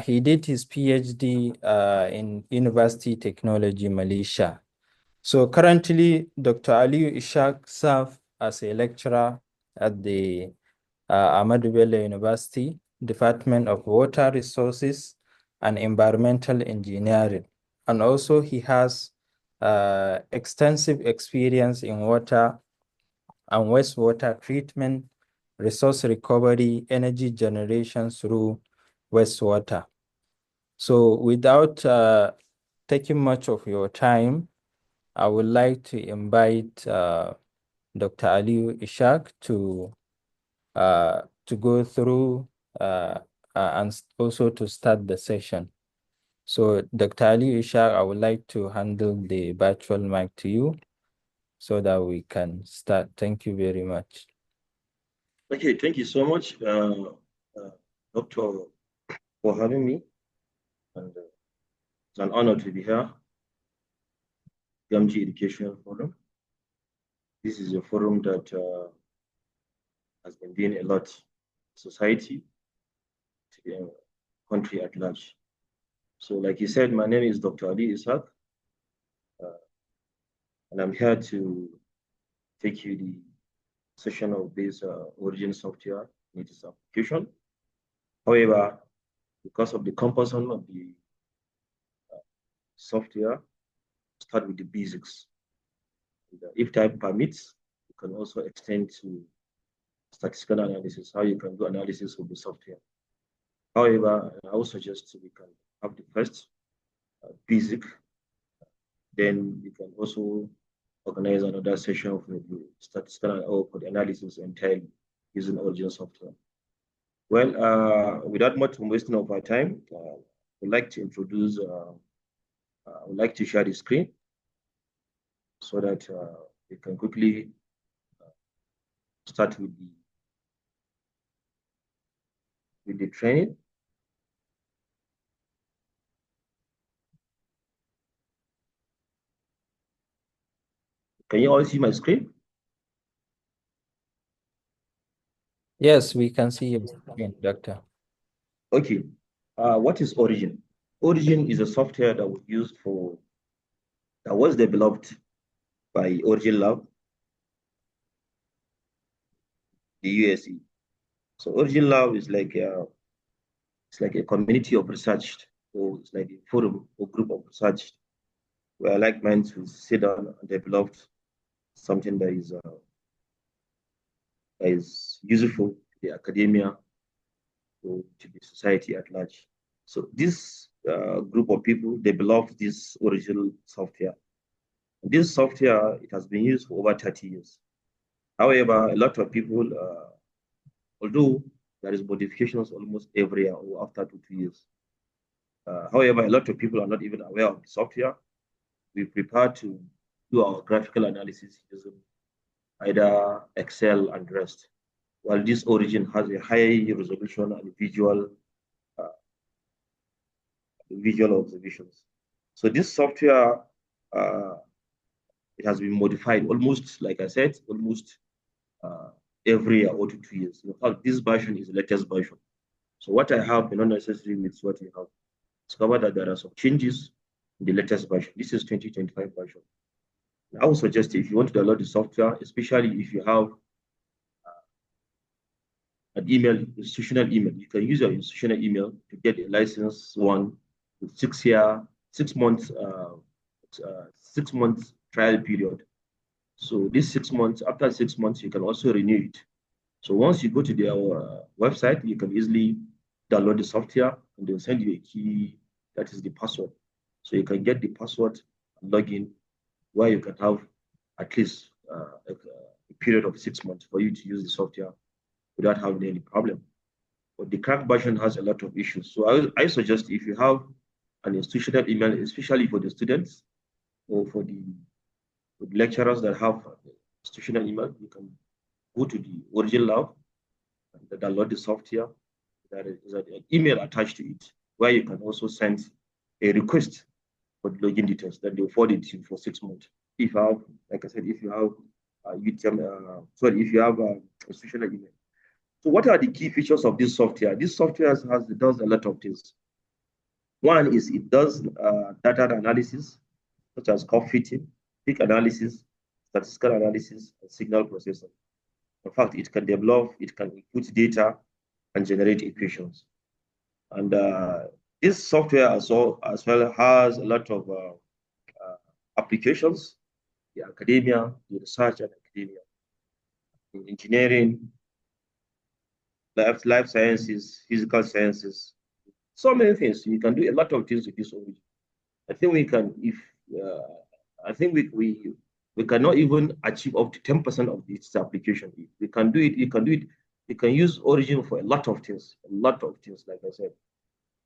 he did his PhD in University Technology, Malaysia. So currently, Dr. Aliyu Ishaq serves as a lecturer at the Ahmadu Bello University, Department of Water Resources and Environmental Engineering. And also he has extensive experience in water and wastewater treatment, resource recovery, energy generation through wastewater. So without taking much of your time, I would like to invite Dr. Aliyu Ishaq to go through and also to start the session. So Dr. Aliyu Ishaq, I would like to handle the virtual mic to you so that we can start. Thank you very much. Okay, thank you so much, Doctor, for having me. And it's an honor to be here. Gamji Educational Forum. This is a forum that has been doing a lot to society, to the country at large. So like you said, my name is Dr. Ali Ishaq, and I'm here to take you the session of this origin software in its application. However, because of the composition of the software, start with the basics. And, if time permits, you can also extend to statistical analysis, how you can do analysis of the software. However, I would suggest we can have the first basic, then you can also organize another session for the statistical or for the analysis entirely using origin software. Well, without much wasting of our time, I would like to introduce, I would like to share the screen so that we can quickly start with the training. Can you all see my screen? Yes, we can see your screen, Doctor. Okay. What is Origin? Origin is a software that was developed by Origin Lab, the USE. So Origin Lab is like a community of research, or it's like a forum or group of research where like minds will sit down and develop something that is useful to the academia or to the society at large. So this group of people developed this original software. This software, it has been used for over 30 years. However, a lot of people, although there is modifications almost every year or after 2 years. However, a lot of people are not even aware of the software. We prepare to do our graphical analysis using either Excel and REST, while this Origin has a high resolution and visual observations. So this software, it has been modified almost, like I said, almost every year or 2 years. In fact, this version is the latest version. So what I have may not necessarily with what you have. Discover that there are some changes in the latest version. This is 2025 version. I would suggest if you want to download the software, especially if you have an email, institutional email, you can use your institutional email to get a license one with 6 months, 6 months trial period. So this 6 months, after 6 months, you can also renew it. So once you go to their website, you can easily download the software and they'll send you a key that is the password. So you can get the password and log in where you can have at least a period of 6 months for you to use the software without having any problem. But the cracked version has a lot of issues. So I suggest if you have an institutional email, especially for the students or for the lecturers that have institutional email, you can go to the Origin Lab and download the software. There is an email attached to it where you can also send a request for the login details that they'll forward it to you for 6 months. If you have, like I said, if you have if you have a institutional email. So what are the key features of this software? This software does a lot of things. One is it does data analysis, such as curve fitting, peak analysis, statistical analysis, and signal processing. In fact, it can input data and generate equations. And this software as well has a lot of applications, the academia, the research and academia, in engineering, life sciences, physical sciences, so many things. You can do a lot of things with this origin. I think we can, if I think we cannot even achieve up to 10% of this application. We can do it. You can do it. You can use origin for a lot of things, like I said.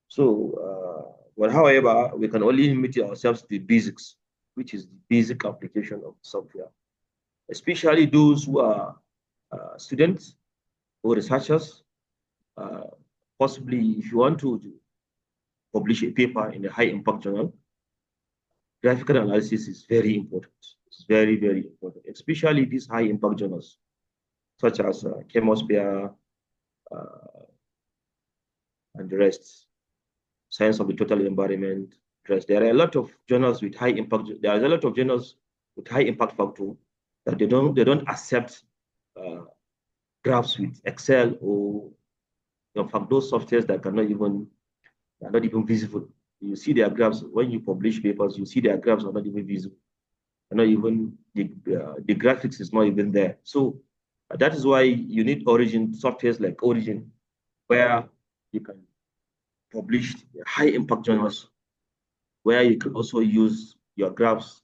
So, but however, we can only limit ourselves to the basics, which is the basic application of software, especially those who are students or researchers. Possibly, if you want to publish a paper in a high impact journal, graphical analysis is very important. It's very, very important, especially these high impact journals, such as Chemosphere and the rest, Science of the Total Environment. There are a lot of journals with high impact. There are a lot of journals with high impact factor that they don't accept graphs with Excel, or in fact those softwares that are not even visible. You see their graphs when you publish papers. You see their graphs are not even visible. Not even the graphics is not even there. So that is why you need Origin softwares like Origin, where you can publish high impact journals, where you can also use your graphs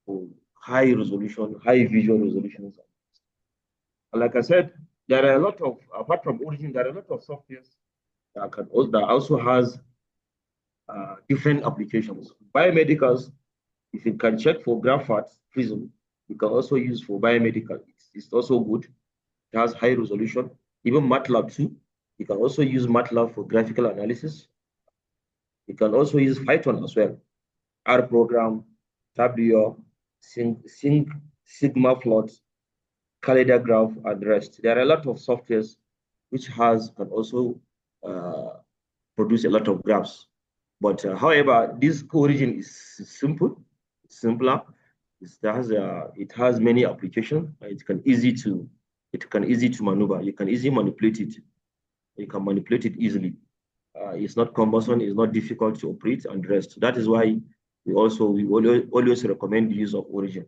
for high resolution, high visual resolutions. And like I said, there are a lot of, apart from Origin, there are a lot of softwares that also has different applications. Biomedicals, if you can check for GraphArt Prism, you can also use for biomedical. It's also good. It has high resolution. Even MATLAB too. You can also use MATLAB for graphical analysis. You can also use Python as well. R program, Tableau, Sigma Plot, Calendar Graph, and the rest. There are a lot of softwares which can also produce a lot of graphs. But however, this Origin is simpler. It has many applications. It can easy to maneuver. You can easily manipulate it. You can manipulate it easily. It's not cumbersome. It's not difficult to operate and rest. That is why we always recommend the use of Origin,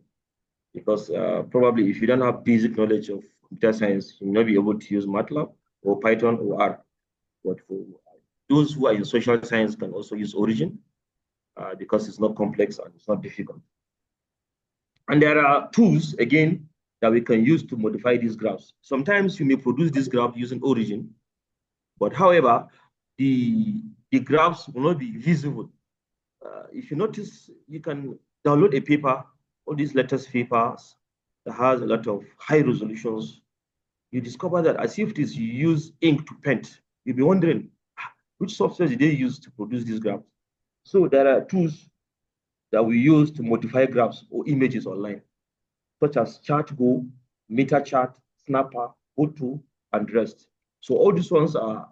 because probably if you don't have basic knowledge of computer science, you will not be able to use MATLAB or Python or R. But for those who are in social science can also use Origin because it's not complex and it's not difficult. And there are tools, again, that we can use to modify these graphs. Sometimes you may produce this graph using Origin, but however, the graphs will not be visible. If you notice, you can download a paper, all these latest papers that has a lot of high resolutions. You discover that as if you use ink to paint, you'll be wondering, which software did they use to produce these graphs? So there are tools that we use to modify graphs or images online, such as ChartGo, MetaChart, Snapper, Photo, and rest. So all these ones are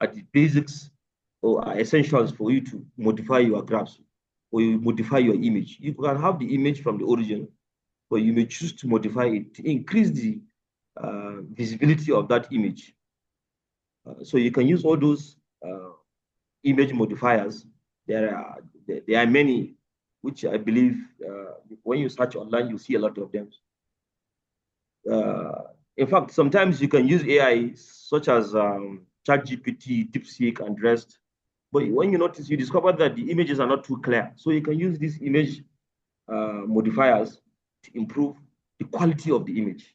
the basics or are essentials for you to modify your graphs or you modify your image. You can have the image from the origin, but you may choose to modify it to increase the visibility of that image. So you can use all those image modifiers. There are many, which I believe when you search online, you see a lot of them. In fact, sometimes you can use AI such as ChatGPT, DeepSeek, and rest. But when you discover that the images are not too clear. So you can use these image modifiers to improve the quality of the image.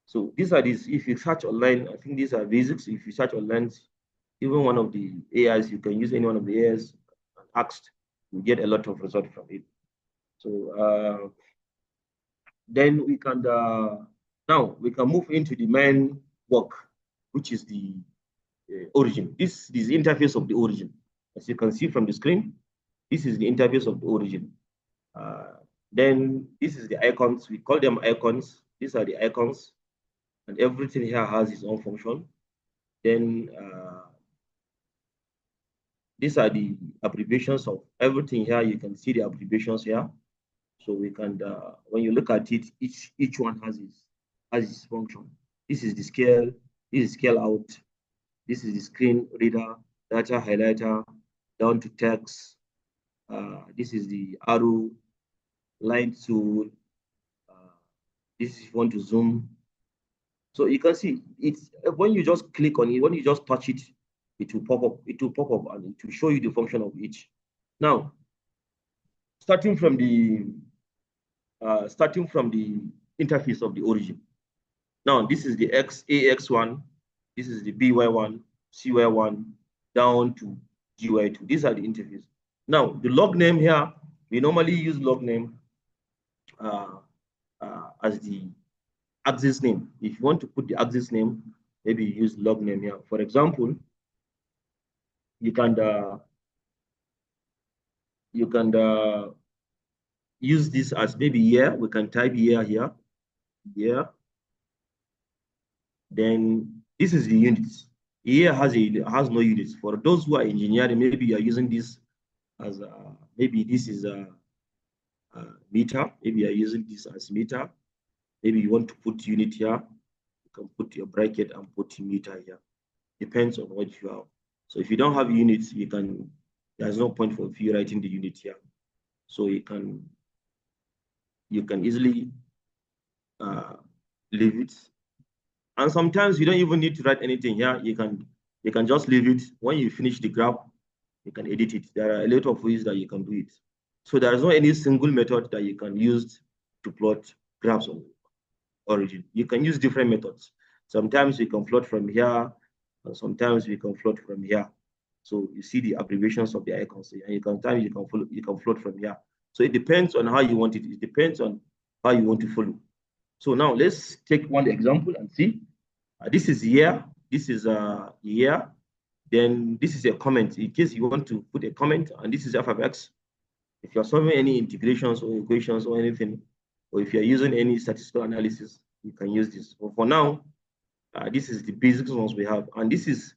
So these are if you search online, I think these are basics. If you search online, even one of the AIs, you can use any one of the AIs and asked, you get a lot of result from it. So then we can, now we can move into the main work, which is the origin. This is the interface of the origin. As you can see from the screen, this is the interface of the origin. Then this is the icons. We call them icons. These are the icons, and everything here has its own function. Then these are the abbreviations of everything here. You can see the abbreviations here. So we can, when you look at it, each one has its function. This is the scale. This is scale out. This is the screen reader, data highlighter, down to text. This is the arrow, line tool. This is if you want to zoom. So you can see it's when you just click on it, when you just touch it, it will pop up. It will pop up and it will show you the function of each. Now, starting from the interface of the origin. Now, this is the AX1, this is the BY1, CY1, down to GY2. These are the interface. Now, the log name here, we normally use log name as the axis name. If you want to put the axis name, maybe use log name here. For example, you can use this as maybe year. We can type year here, year. Then this is the units. Year has no units. For those who are engineering, maybe you are using this as maybe this is a meter. Maybe you are using this as meter. Maybe you want to put unit here. You can put your bracket and put meter here. Depends on what you have. So if you don't have units, you can. There's no point for you writing the unit here. So you can easily leave it. And sometimes you don't even need to write anything here. You can just leave it. When you finish the graph, you can edit it. There are a lot of ways that you can do it. So there is not any single method that you can use to plot graphs on origin. You can use different methods. Sometimes we can plot from here, and sometimes we can plot from here. So you see the abbreviations of the icons, and you can plot from here. So it depends on how you want it. It depends on how you want to follow. So now let's take one example and see. This is year. This is year. Then this is a comment in case you want to put a comment, and this is f of x. If you're solving any integrations or equations or anything, or if you're using any statistical analysis, you can use this. But for now, this is the basic ones we have. And this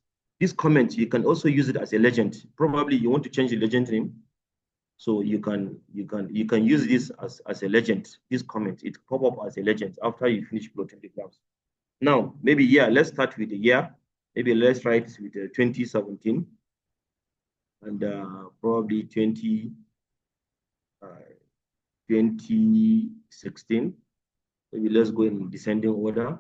comment, you can also use it as a legend. Probably you want to change the legend name. So you can use this as a legend. This comment, it pop up as a legend after you finish plotting the graphs. Now, maybe let's start with the year. Maybe let's write with 2017 and probably 2016. Maybe let's go in descending order.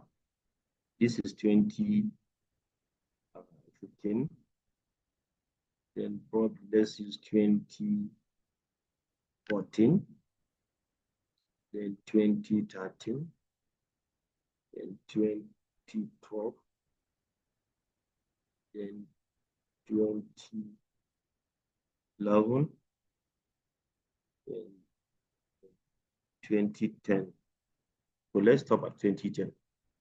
This is 2015. Then probably let's use 2014. Then 2013. Then 2012. Then 2011. Then 2010. So let's stop at 2010.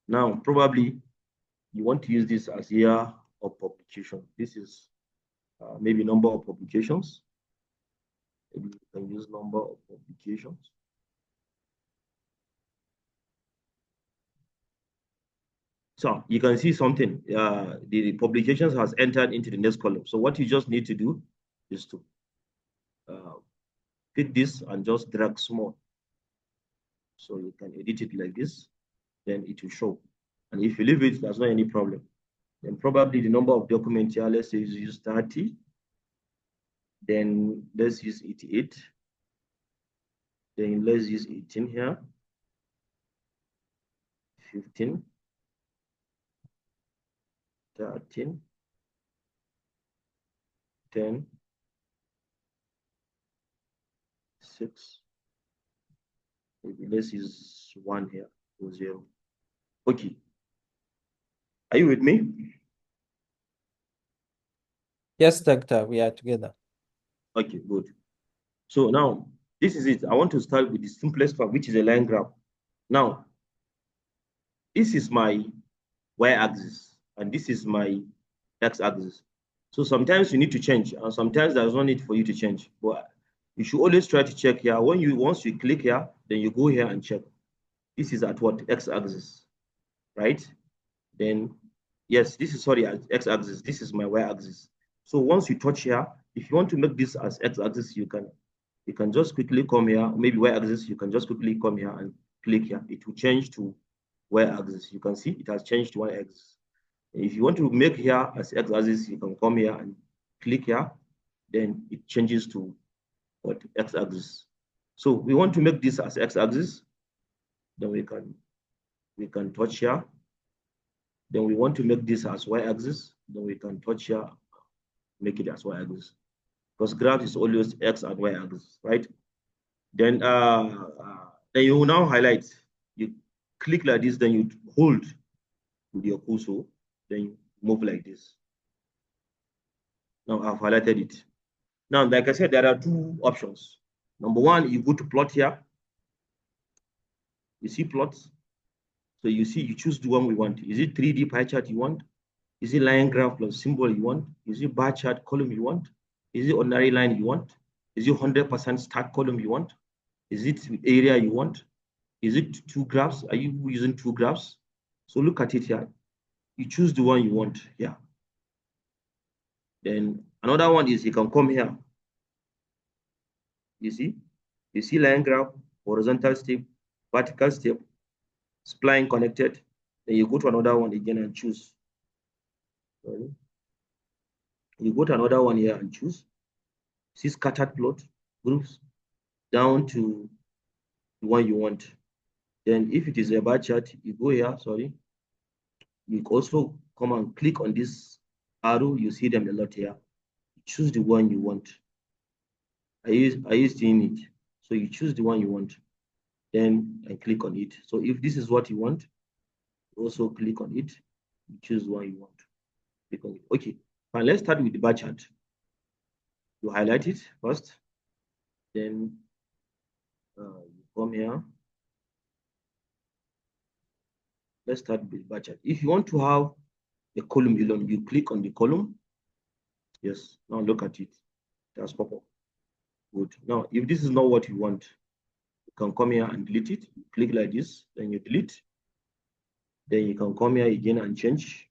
Now, probably you want to use this as year of publication. This is maybe number of publications. Maybe you can use number of publications. So you can see something. The publications has entered into the next column. So what you just need to do is to pick this and just drag small. So you can edit it like this, then it will show. And if you leave it, there's not any problem. Then probably the number of documents here, let's say use 30. Then let's use 88. Then let's use 18 here. 15. 13. 10. 6. Maybe let's use 1 here or 0. Okay. Are you with me? Yes, doctor, we are together. Okay, good. So now, this is it. I want to start with the simplest part, which is a line graph. Now, this is my y-axis, and this is my x-axis. So sometimes you need to change, and sometimes there's no need for you to change. But you should always try to check here. Once you click here, then you go here and check. This is at what? X-axis, right? Then, yes, this is, sorry, X-axis. This is my Y-axis. So once you touch here, if you want to make this as X-axis, you can just quickly come here. Maybe Y-axis, you can just quickly come here and click here. It will change to Y-axis. You can see it has changed to Y-axis. If you want to make here as X-axis, you can come here and click here. Then it changes to what? X-axis. So we want to make this as X-axis. Then we can touch here. Then we want to make this as Y-axis. Then we can touch here, make it as Y-axis. Because graph is always X and Y-axis, right? Then you will now highlight. You click like this, then you hold with your cursor, then you move like this. Now I've highlighted it. Now, like I said, there are two options. Number one, you go to plot here. You see plots. So you see, you choose the one we want. Is it 3D pie chart you want? Is it line graph plus symbol you want? Is it bar chart column you want? Is it ordinary line you want? Is it 100% stack column you want? Is it area you want? Is it two graphs? Are you using two graphs? So look at it here. You choose the one you want here. Then another one is you can come here. You see line graph, horizontal step, vertical step, spline connected. Then you go to another one again and choose. Sorry. You go to another one here and choose. See scattered plot groups down to the one you want. Then if it is a bar chart, you go here, sorry. You also come and click on this arrow, you see them a lot here. Choose the one you want. I used in it. So you choose the one you want. Then I click on it. So if this is what you want, also click on it. You choose the one you want. Click on it. Okay, fine. Let's start with the bar chart. You highlight it first. Then you come here. Let's start with bar chart. If you want to have a column alone, you click on the column. Yes, now look at it. That's pop up. Good. Now, if this is not what you want, you can come here and delete it. You click like this, then you delete. Then you can come here again and change.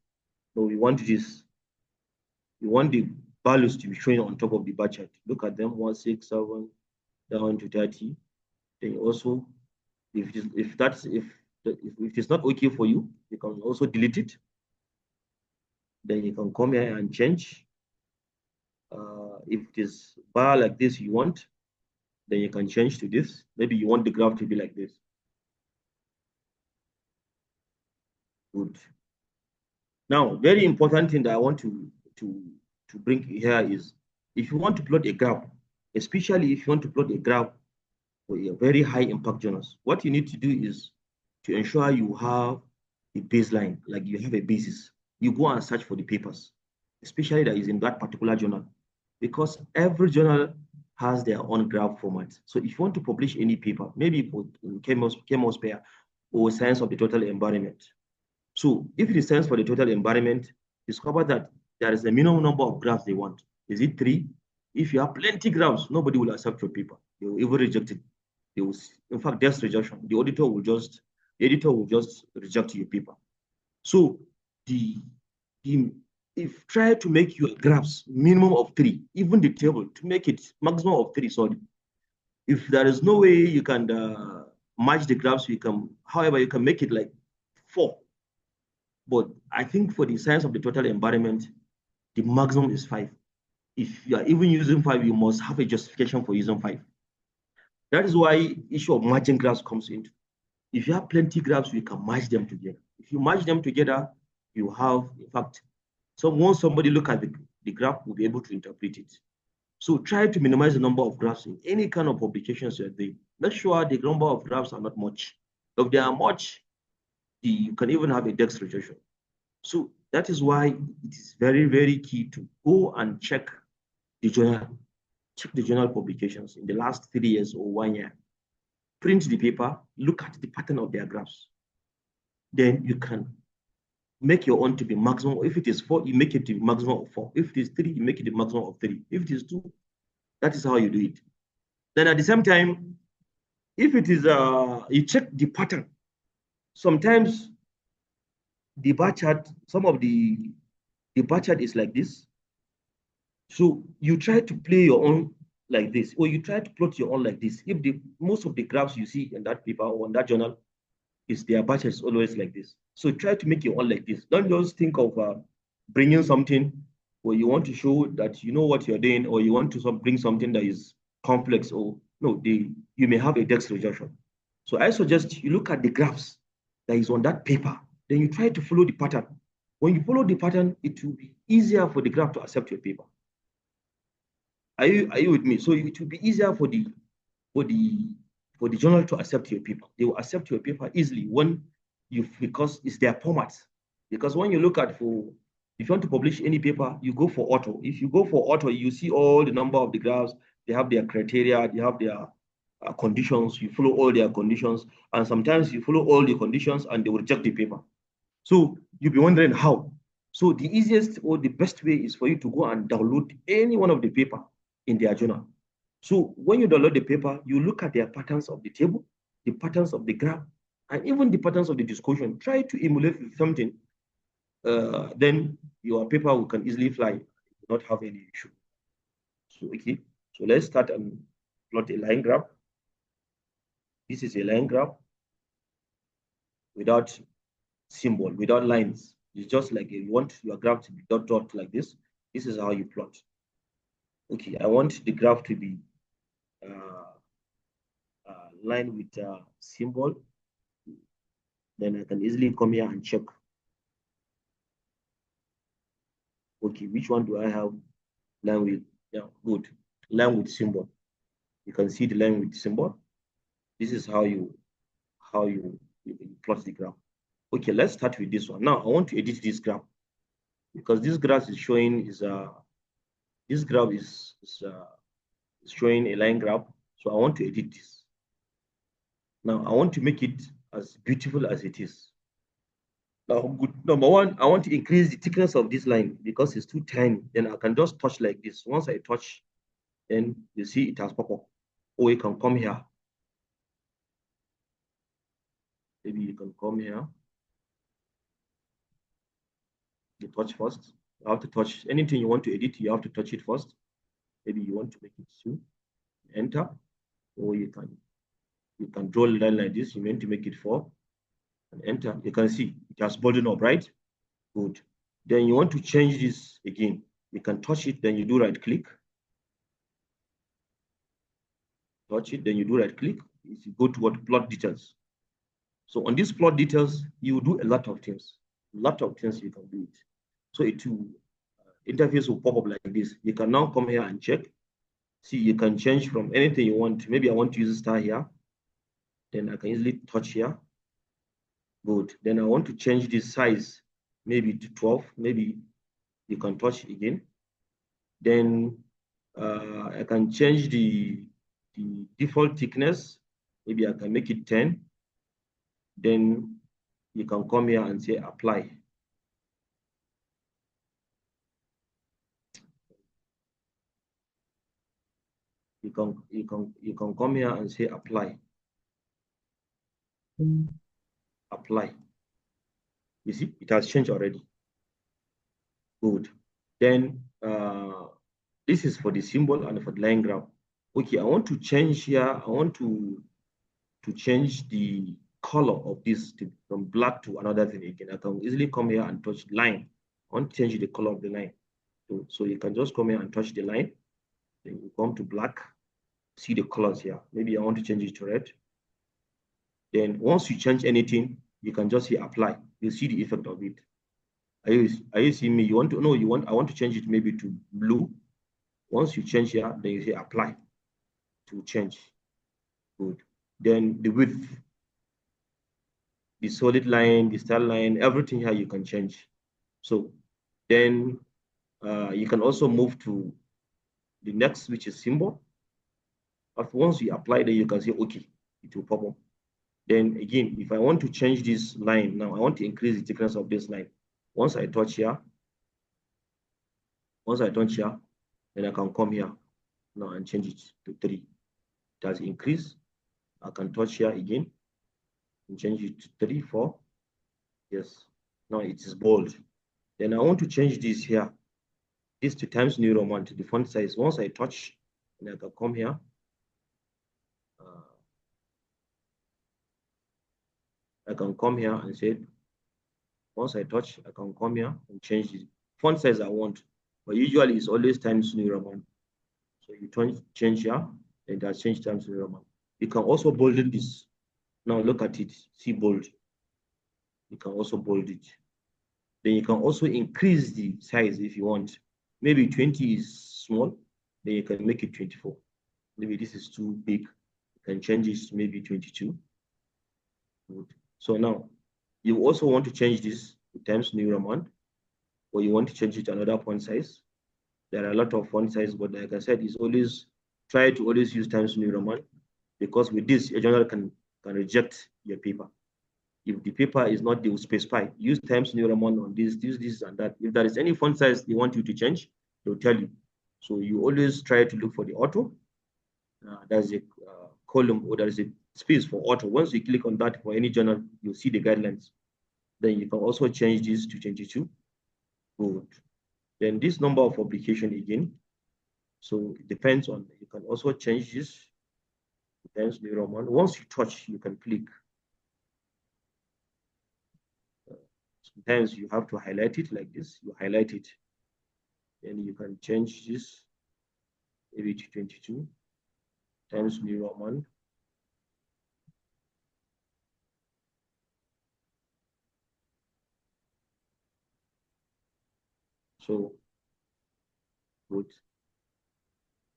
So we want this. You want the values to be showing on top of the bar chart. Look at them, 167 down to 30. Then you also, if it's not okay for you, you can also delete it. Then you can come here and change. If it is bar like this you want, then you can change to this. Maybe you want the graph to be like this. Good. Now, very important thing that I want to bring here is, if you want to plot a graph, especially if you want to plot a graph for a very high impact journals, what you need to do is to ensure you have a baseline, like you have a basis. You go and search for the papers, especially that is in that particular journal, because every journal has their own graph format. So if you want to publish any paper, maybe for chemosphere or science of the total environment. So if it is science for the total environment, discover that there is a minimum number of graphs they want. Is it 3? If you have plenty graphs, nobody will accept your paper. They will even reject it. They will, in fact, there's rejection. The editor will just reject your paper. So if try to make your graphs minimum of 3, even the table to make it maximum of 3, sorry. If there is no way you can match the graphs, however, you can make it like 4. But I think for the science of the total environment, the maximum is 5. If you are even using 5, you must have a justification for using 5. That is why issue of matching graphs comes into. If you have plenty graphs, you can match them together. If you match them together, you have, in fact, once somebody look at the graph, will be able to interpret it. So try to minimize the number of graphs in any kind of publications you're doing. Make sure the number of graphs are not much. If they are much, you can even have a DEX rejection. So that is why it is very, very key to go and check the journal. Check the journal publications in the last 3 years or 1 year. Print the paper, look at the pattern of their graphs. Then you can make your own to be maximum. If it is 4, you make it to be maximum of 4. If it is 3, you make it the maximum of 3. If it is 2, that is how you do it. Then at the same time, if it is, you check the pattern sometimes the bar chart, some of the bar chart is like this. So you try to play your own like this, or you try to plot your own like this. If the most of the graphs you see in that paper or in that journal is their bar chart is always like this. So try to make your own like this. Don't just think of bringing something where you want to show that you know what you're doing, or you want to bring something that is complex, or no, you may have a desk rejection. So I suggest you look at the graphs that is on that paper, then you try to follow the pattern. When you follow the pattern, it will be easier for the graph to accept your paper. Are you with me? So it will be easier for the journal to accept your paper. They will accept your paper easily when because it's their format. Because when you look at if you want to publish any paper, you go for auto. If you go for auto, you see all the number of the graphs. They have their criteria. They have their conditions. You follow all their conditions, and sometimes you follow all the conditions, and they will reject the paper. So you'll be wondering how. So the easiest or the best way is for you to go and download any one of the paper in their journal. So when you download the paper, you look at their patterns of the table, the patterns of the graph, and even the patterns of the discussion. Try to emulate something. Then your paper can easily fly, not have any issue. So okay, so let's start and plot a line graph. This is a line graph without symbol, without lines. It's just like you want your graph to be dot dot like this. This is how you plot. Okay, I want the graph to be line with symbol. Then I can easily come here and check. Okay, which one do I have? Line with, yeah, good. Line with symbol. You can see the line with symbol. This is how you plot the graph. Okay, let's start with this one. Now I want to edit this graph because this graph is showing this graph is showing a line graph. So I want to edit this. Now I want to make it as beautiful as it is. Now, good. Number one, I want to increase the thickness of this line because it's too tiny. Then I can just touch like this. Once I touch, then you see it has pop up. Or you can come here. Maybe you can come here. You touch first. You have to touch anything you want to edit. You have to touch it first. Maybe you want to make it 2. Enter. Or you can draw a line like this. You meant to make it 4. And enter. You can see it has bolted up, right? Good. Then you want to change this again. You can touch it. Then you do right click. Touch it, then you do right click. You go to what plot details. So on this plot details, you do a lot of things. A lot of things you can do it. So it will interface will pop up like this. You can now come here and check. See, you can change from anything you want. Maybe I want to use a star here. Then I can easily touch here. Good. Then I want to change this size, maybe to 12. Maybe you can touch it again. Then I can change the default thickness. Maybe I can make it 10. Then you can come here and say apply. You can come here and say apply. Apply. You see, it has changed already. Good. Then this is for the symbol and for the line graph. Okay, I want to change here. I want to change the color of this from black to another thing again. I can easily come here and touch line. I want to change the color of the line. So you can just come here and touch the line. Then you come to black. See the colors here. Maybe I want to change it to red. Then once you change anything, you can just say apply. You'll see the effect of it. Are you seeing me? You want to know? I want to change it maybe to blue. Once you change here, then you say apply to change. Good. Then the width, the solid line, the star line, everything here you can change. So then you can also move to the next, which is symbol. But once you apply, then you can say okay, it will pop up. Then again, if I want to change this line now, I want to increase the thickness of this line. Once I touch here, then I can come here now and change it to 3. It has increased. I can touch here again. and change it to 3, 4. Yes, now it is bold. Then I want to change this here, this to Times New Roman to the font size. Once I touch, and I can come here. I can come here and say, once I touch, I can come here and change the font size I want. But usually it's always Times New Roman. So you change here, and that's change Times New Roman. You can also bolden this. Now look at it, see bold. You can also bold it. Then you can also increase the size if you want. Maybe 20 is small, then you can make it 24. Maybe this is too big, you can change it to maybe 22. Good. So now, you also want to change this to Times New Roman, or you want to change it to another font size. There are a lot of font size, but like I said, it's always try to always use Times New Roman, because with this, a journal can reject your paper. If the paper is not, they will specify, use Times New Roman on this, and that. If there is any font size they want you to change, they'll tell you. So you always try to look for the auto. There's a column, or there is a space for auto. Once you click on that for any journal, you'll see the guidelines. Then you can also change this to 22. Good. Then this number of publication again. So it depends on, you can also change this. Times New Roman. Once you touch, you can click. Sometimes you have to highlight it like this. You highlight it. Then you can change this maybe to 22. Times New Roman. So good.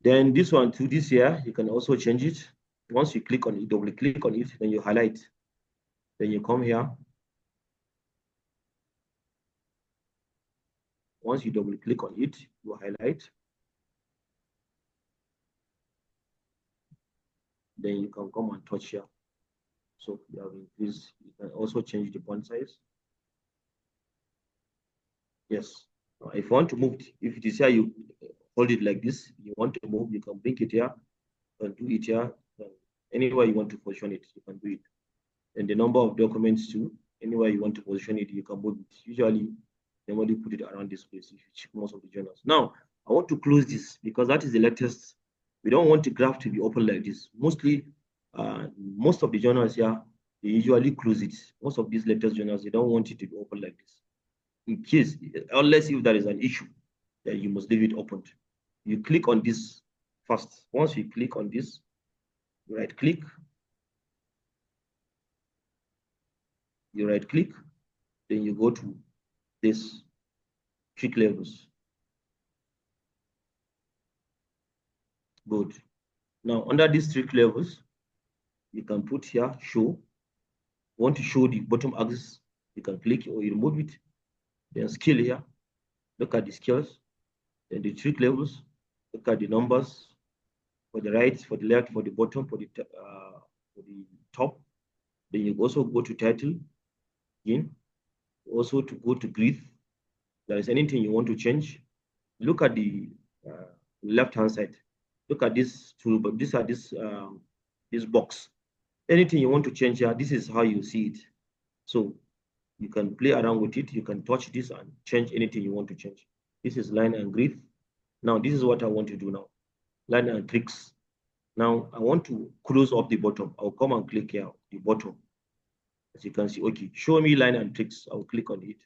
Then this one to this here, you can also change it. Once you click on it, double click on it, then you highlight. Then you come here. Once you double click on it, you highlight. Then you can come and touch here. So you have increased. You can also change the font size. Yes. Now, if you want to move, if it is here, you hold it like this. You want to move, you can bring it here and do it here. Anywhere you want to position it, you can do it. And the number of documents too, anywhere you want to position it, you can move it. Usually, they only put it around this place if you check most of the journals. Now, I want to close this because that is the latest. We don't want the graph to be open like this. Mostly, most of the journals here, they usually close it. Most of these latest journals, they don't want it to be open like this. In case, unless if there is an issue, then you must leave it open. You click on this first. Once you click on this, right click, then you go to this trick levels. Good. Now under these trick levels, you can put here show. Want to show the bottom axis, you can click or you remove it. Then scale here. Look at the scales. Then the trick levels. Look at the numbers for the right, for the left, for the bottom, for the top. Then you also go to title again. Also to go to grid. There is anything you want to change. Look at the left-hand side. Look at this tool, but this box. Anything you want to change here, this is how you see it. So you can play around with it. You can touch this and change anything you want to change. This is line and grid. Now this is what I want to do now. Line and tricks. Now I want to close up the bottom. I'll come and click here, the bottom. As you can see, okay, show me line and tricks. I'll click on it.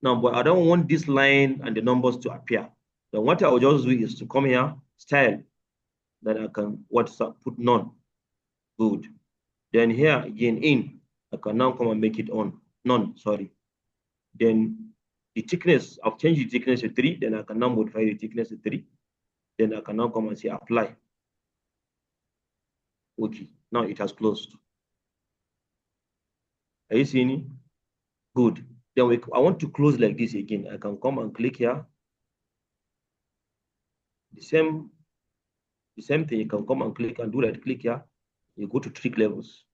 Now, but I don't want this line and the numbers to appear. Then what I'll just do is to come here, style. Then I can put none. Good. Then here again in, I can now come and make it on. None, sorry. Then the thickness, I've changed the thickness to 3. Then I can now modify the thickness to 3. Then I can now come and say apply. Okay, now it has closed. Are you seeing it? Good. Then I want to close like this again. I can come and click here. The same thing, you can come and click and do right click here. You go to trick levels.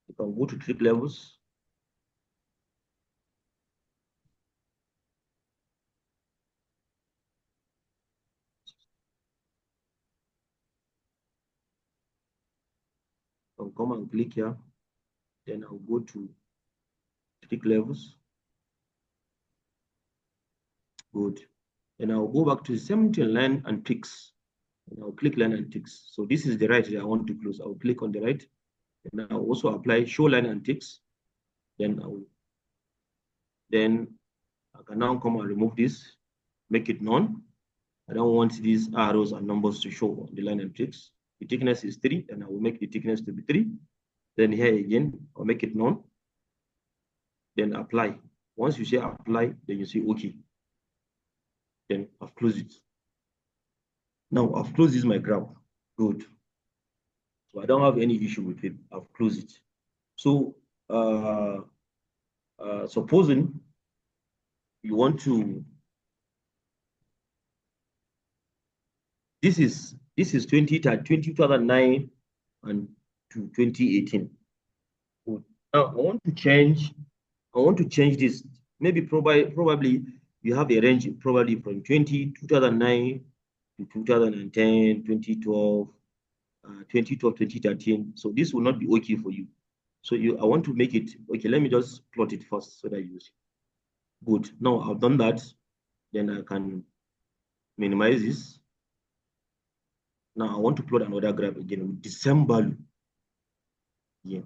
You can go to trick levels. I'll come and click here. Then I'll go to tick levels. Good. Then I'll go back to 17 line and ticks. And I'll click line and ticks. So this is the right that I want to close. I'll click on the right. And I'll also apply show line and ticks. Then I can now come and remove this, make it none. I don't want these arrows and numbers to show on the line and ticks. The thickness is 3, and I will make the thickness to be 3. Then here again, I'll make it none. Then apply. Once you say apply, then you say OK. Then I've closed it. Now I've closed this my graph. Good. So I don't have any issue with it. I've closed it. So supposing you want to, this is 2009 and to 2018. Good. Now I want to change this. Maybe probably you have a range probably from 2009 to 2010, 2012, 2013. So this will not be okay for you. So I want to make it okay. Let me just plot it first so that you see. Good. Now I've done that. Then I can minimize this. Now I want to plot another graph again with the same value. Yeah.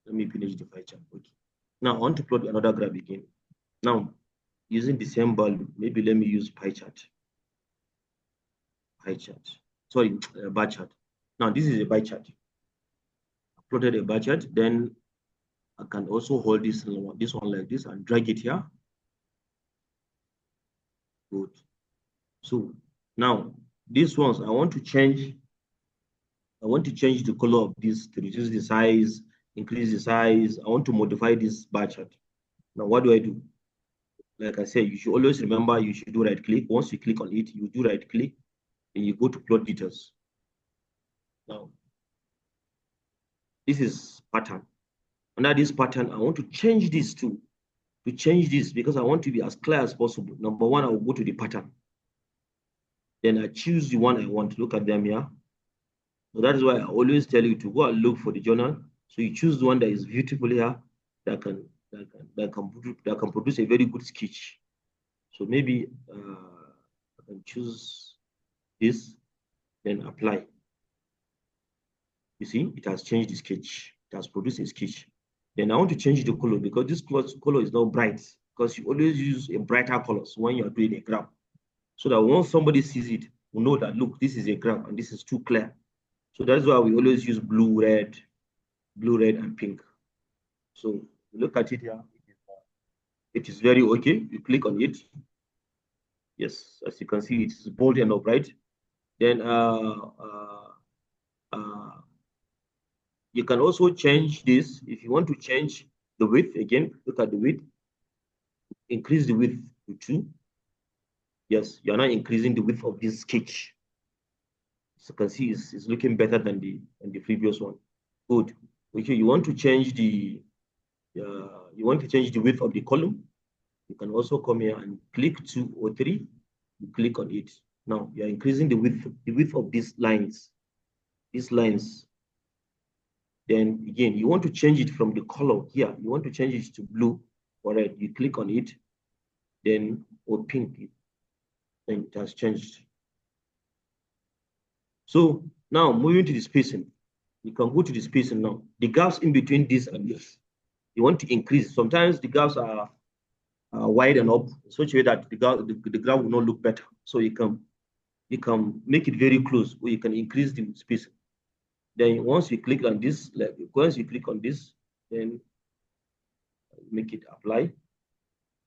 Let me finish the pie chart. Okay. Now I want to plot another graph again. Now, using the same value, maybe let me use pie chart. Sorry, bar chart. Now this is a bar chart. I plotted a bar chart. Then I can also hold this one like this and drag it here. Good. So now these ones I want to change the color of this to reduce the size, increase the size. I want to modify this bar chart. Now what do I do? Like I said, you should always remember you should do right click. Once you click on it, you do right click and you go to plot details. Now, this is pattern. Under this pattern, I want to change this too. To change this, because I want to be as clear as possible. Number one, I will go to the pattern. Then I choose the one I want. Look at them here. So that is why I always tell you to go and look for the journal. So you choose the one that is beautiful here, that can produce a very good sketch. So maybe I can choose this, then apply. You see, it has changed the sketch. It has produced a sketch. Then I want to change the color because this color is not bright, because you always use a brighter colors when you're doing a graph. So that once somebody sees it, will know that, look, this is a graph and this is too clear. So that's why we always use blue, red, and pink. So look at it here. It is very okay. You click on it. Yes, as you can see, it is bold enough, right? Then you can also change this. If you want to change the width, again, look at the width. Increase the width to 2. Yes, you are now increasing the width of this sketch. So you can see it's looking better than the previous one. Good. Okay, you want to change the width of the column. You can also come here and click 2 or 3. You click on it. Now you are increasing the width of these lines. Then again, you want to change it from the color here. You want to change it to blue or red. You click on it, then or pink. Then it has changed. So now moving to the spacing. You can go to the spacing now. The gaps in between this and this, you want to increase. Sometimes the gaps are wide enough, such a way that the graph will not look better. So you can make it very close, or you can increase the spacing. Then once you click on this, then make it apply.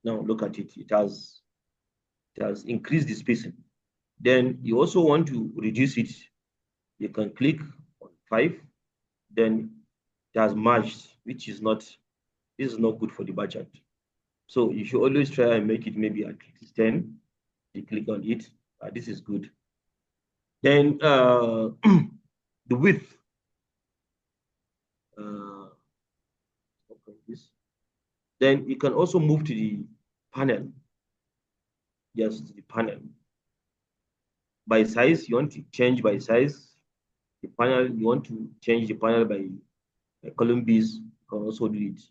Now look at it. It has increased the spacing. Then you also want to reduce it. You can click on 5. Then it has merged, which is not. This is not good for the bar chart. So you should always try and make it maybe at least 10. You click on it. This is good. Then the width. Then you can also move to the panel. Yes, to the panel. By size, you want to change by size. The panel, you want to change the panel by column B's, you can also do it.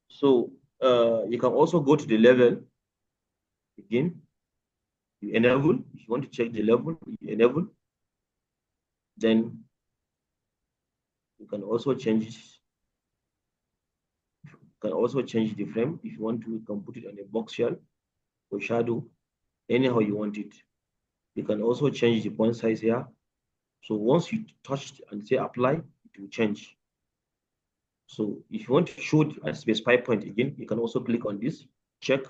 So you can also go to the level again. You enable. If you want to check the level, you enable. Then you can also change. You can also change the frame. If you want to, you can put it on a box shell or shadow, anyhow you want it. You can also change the font size here. So once you touch and say apply, it will change. So if you want to show a specified point again, you can also click on this, check.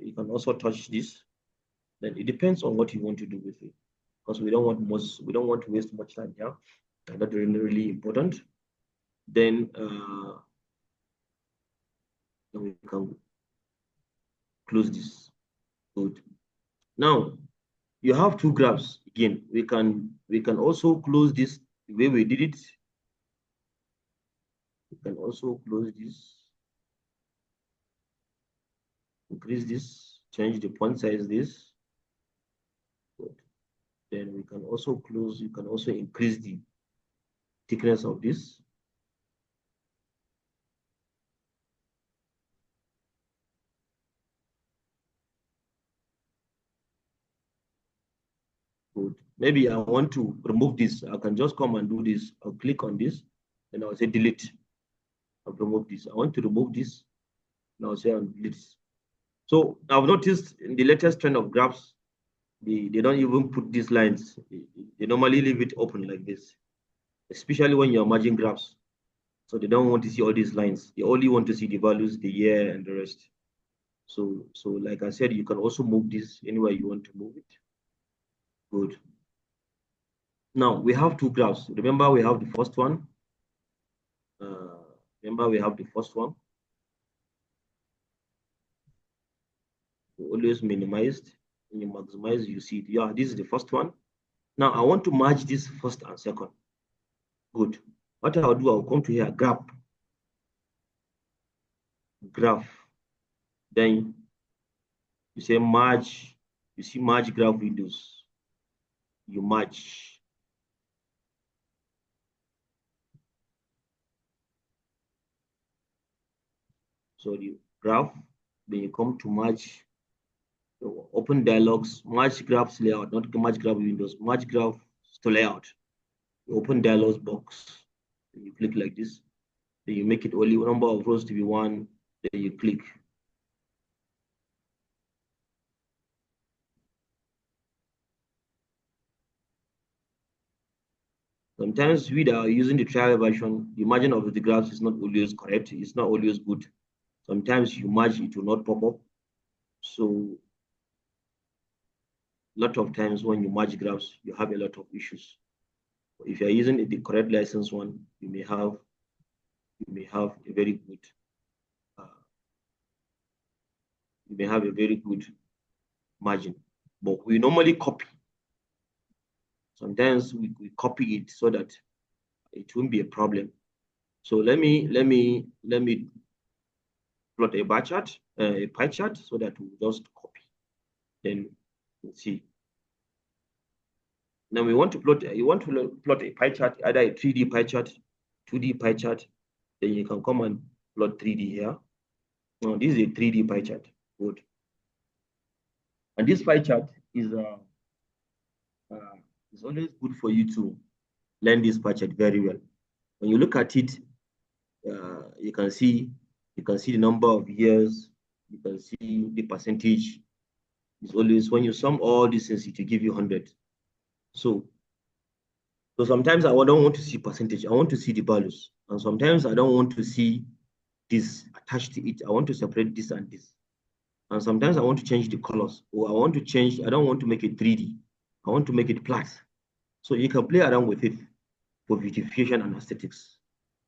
You can also touch this. Then it depends on what you want to do with it, because we don't want to waste much time here. That's really important. Then we can close this. Good. Now you have two graphs again. We can also close this the way we did it. We can also close this, increase this, change the font size this. Good. Then we can also close, you can also increase the thickness of this. Good. Maybe I want to remove this. I can just come and do this. I'll click on this and I'll say delete. I'll remove this. I want to remove this. And I'll say delete. So I've noticed in the latest trend of graphs, they don't even put these lines. They normally leave it open like this, especially when you're merging graphs. So they don't want to see all these lines. They only want to see the values, the year, and the rest. So like I said, you can also move this anywhere you want to move it. Good. Now we have two graphs. Remember, we have the first one. Always minimized. When you maximize, you see it. Yeah, this is the first one. Now I want to merge this first and second. Good. What I'll do, I'll come to here, graph. Then you say merge. You see merge graph windows. You merge. So the graph, then you come to merge. So open dialogs, merge graphs layout, not merge graph windows, merge graph to layout. You open dialogs box. You click like this. Then you make it only number of rows to be 1. Then you click. Sometimes we are using the trial version, the margin of the graphs is not always correct. It's not always good. Sometimes you merge, it will not pop up. So a lot of times when you merge graphs, you have a lot of issues. If you're using the correct license one, you may have a very good margin. But we normally copy. Sometimes we copy it so that it won't be a problem. So let me plot a bar chart, a pie chart, so that we just copy. Then we'll see. Now you want to plot a pie chart, either a 3D pie chart, 2D pie chart. Then you can come and plot 3D here. Now this is a 3D pie chart. Good. And this pie chart is it's always good for you to learn this pie chart very well. When you look at it, you can see the number of years, you can see the percentage. It's always when you sum all these things, it will give you 100. So sometimes I don't want to see percentage. I want to see the values. And sometimes I don't want to see this attached to it. I want to separate this and this. And sometimes I want to change the colors, or I want to change, I don't want to make it 3D. I want to make it flat. So you can play around with it for beautification and aesthetics.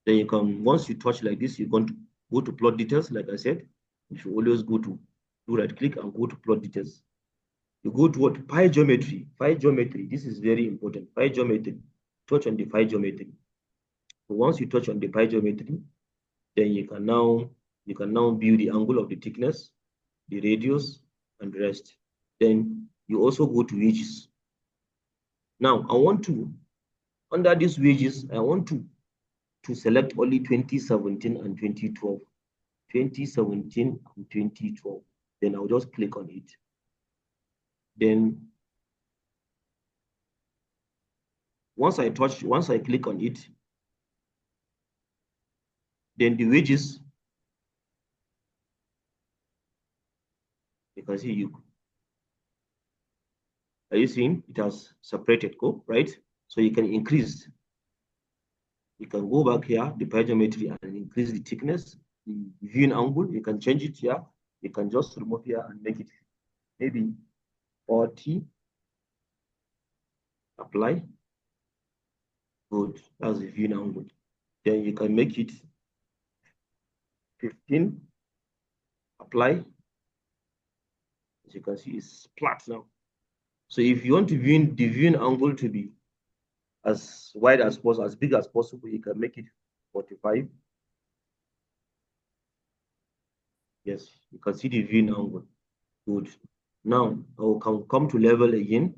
Then you can, once you touch like this, you're going to go to plot details. Like I said, you should always go to do right click and go to plot details. You go to what? Pie geometry. Pie geometry. This is very important. Pie geometry. Touch on the pie geometry. So once you touch on the pie geometry, then you can now view the angle of the thickness, the radius, and the rest. Then you also go to edges. Now I want to, under these wages, I want to select only 2017 and 2012. 2017 and 2012. Then I'll just click on it. Then once I click on it, then the wages, you can see are you seeing it has separated, right? So you can increase. You can go back here, the pie geometry, and increase the thickness, the viewing angle. You can change it here. You can just remove here and make it maybe 40. Apply. Good. That's the viewing angle. Then you can make it 15. Apply. As you can see, it's flat now. So if you want the viewing angle to be as wide as possible, as big as possible, you can make it 45. Yes, you can see the viewing angle. Good. Now I will come to level again.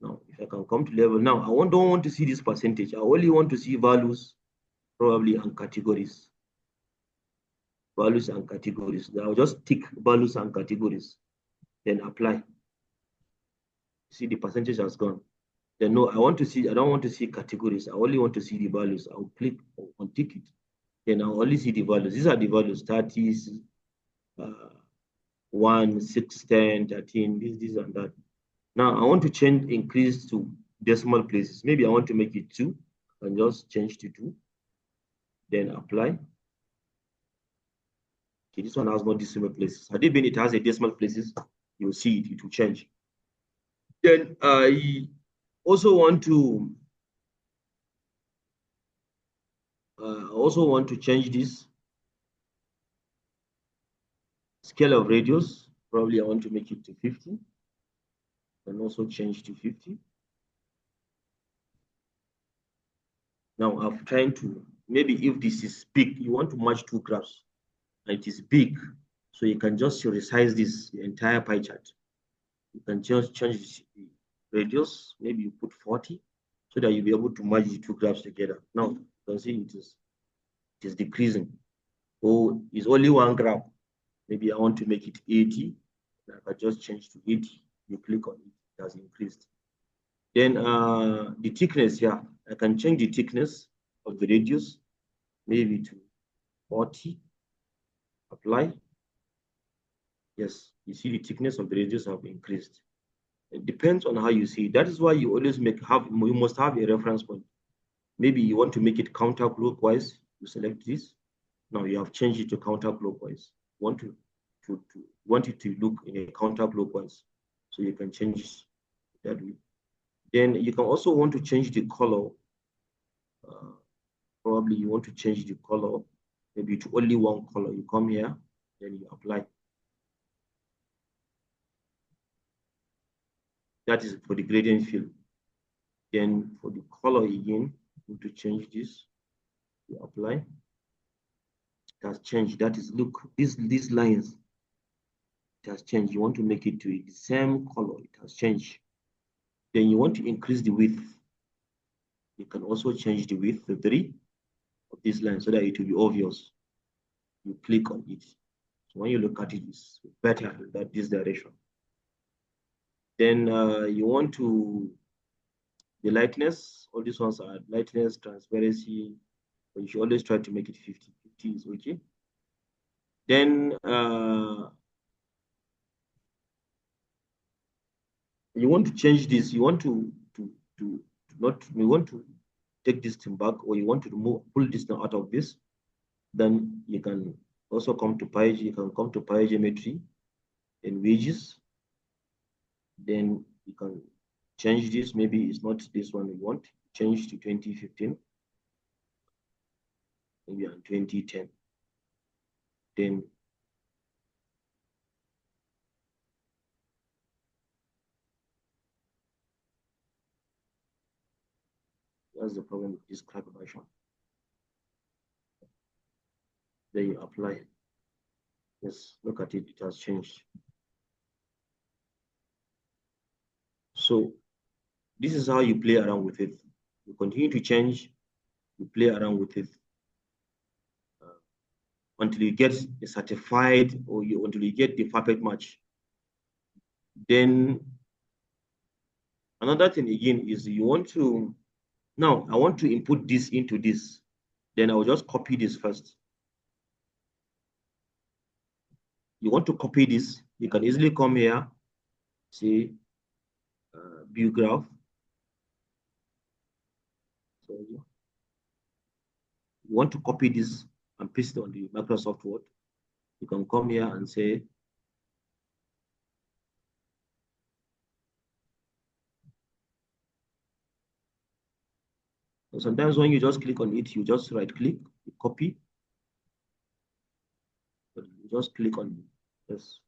Now, if I can come to level, now I don't want to see this percentage. I only want to see values, probably, and categories. Values and categories. I'll just tick values and categories, then apply. See, the percentage has gone. Then no, I don't want to see categories. I only want to see the values. I'll click on tick it. Then I'll only see the values. These are the values: 30, 1, 6, 10, 13, this and that. Now I want to increase to decimal places. Maybe I want to make it 2, and just change to 2. Then apply. Okay, this one has no decimal places. Had it has a decimal places, you'll see it will change. Then I also want to change this scale of radius. Probably I want to make it to 50, and also change to 50. Now I'm trying to, maybe if this is big, you want to match 2 graphs, and it is big, so you can just resize this entire pie chart. You can just change the radius, maybe you put 40, so that you'll be able to merge the 2 graphs together. Now you can see it is decreasing. Oh, it's only 1 graph. Maybe I want to make it 80. I can just change to 80. You click on it, it has increased. Then the thickness here, I can change the thickness of the radius, maybe to 40. Apply. Yes, you see the thickness of the radius have increased. It depends on how you see it. That is why you always you must have a reference point. Maybe you want to make it counterclockwise. You select this. Now you have changed it to counterclockwise. Want it to look in a counterclockwise, so you can change it that way. Then you can also want to change the color. Probably you want to change the color, maybe to only one color. You come here, then you apply. That is for the gradient fill. Then for the color again, you want to change this. You apply. It has changed. That is, look, these lines, it has changed. You want to make it to the same color. It has changed. Then you want to increase the width. You can also change the width to 3 of this line, so that it will be obvious. You click on it. So when you look at it, it's better in this direction. Then you want to, the lightness, all these ones are lightness, transparency, but you should always try to make it 50. 50 is okay. Then you want to change this. You want to take this thing back, or you want to pull this thing out of this. Then you can also come to pie. You can come to pie geometry and wages. Then you can change this. Maybe it's not this one you want. Change to 2015. Maybe on 2010. Then that's the problem with this crack version. Then you apply. Yes, look at it, it has changed. So this is how you play around with it. You continue to change, you play around with it until you get certified or until you get the perfect match. Then another thing again is you want to, now I want to input this into this. Then I will just copy this first. You want to copy this, you can easily come here, say view graph. So you want to copy this and paste it on the Microsoft Word. You can come here and say, so sometimes when you just click on it, you just right click, you copy, but you just click on this.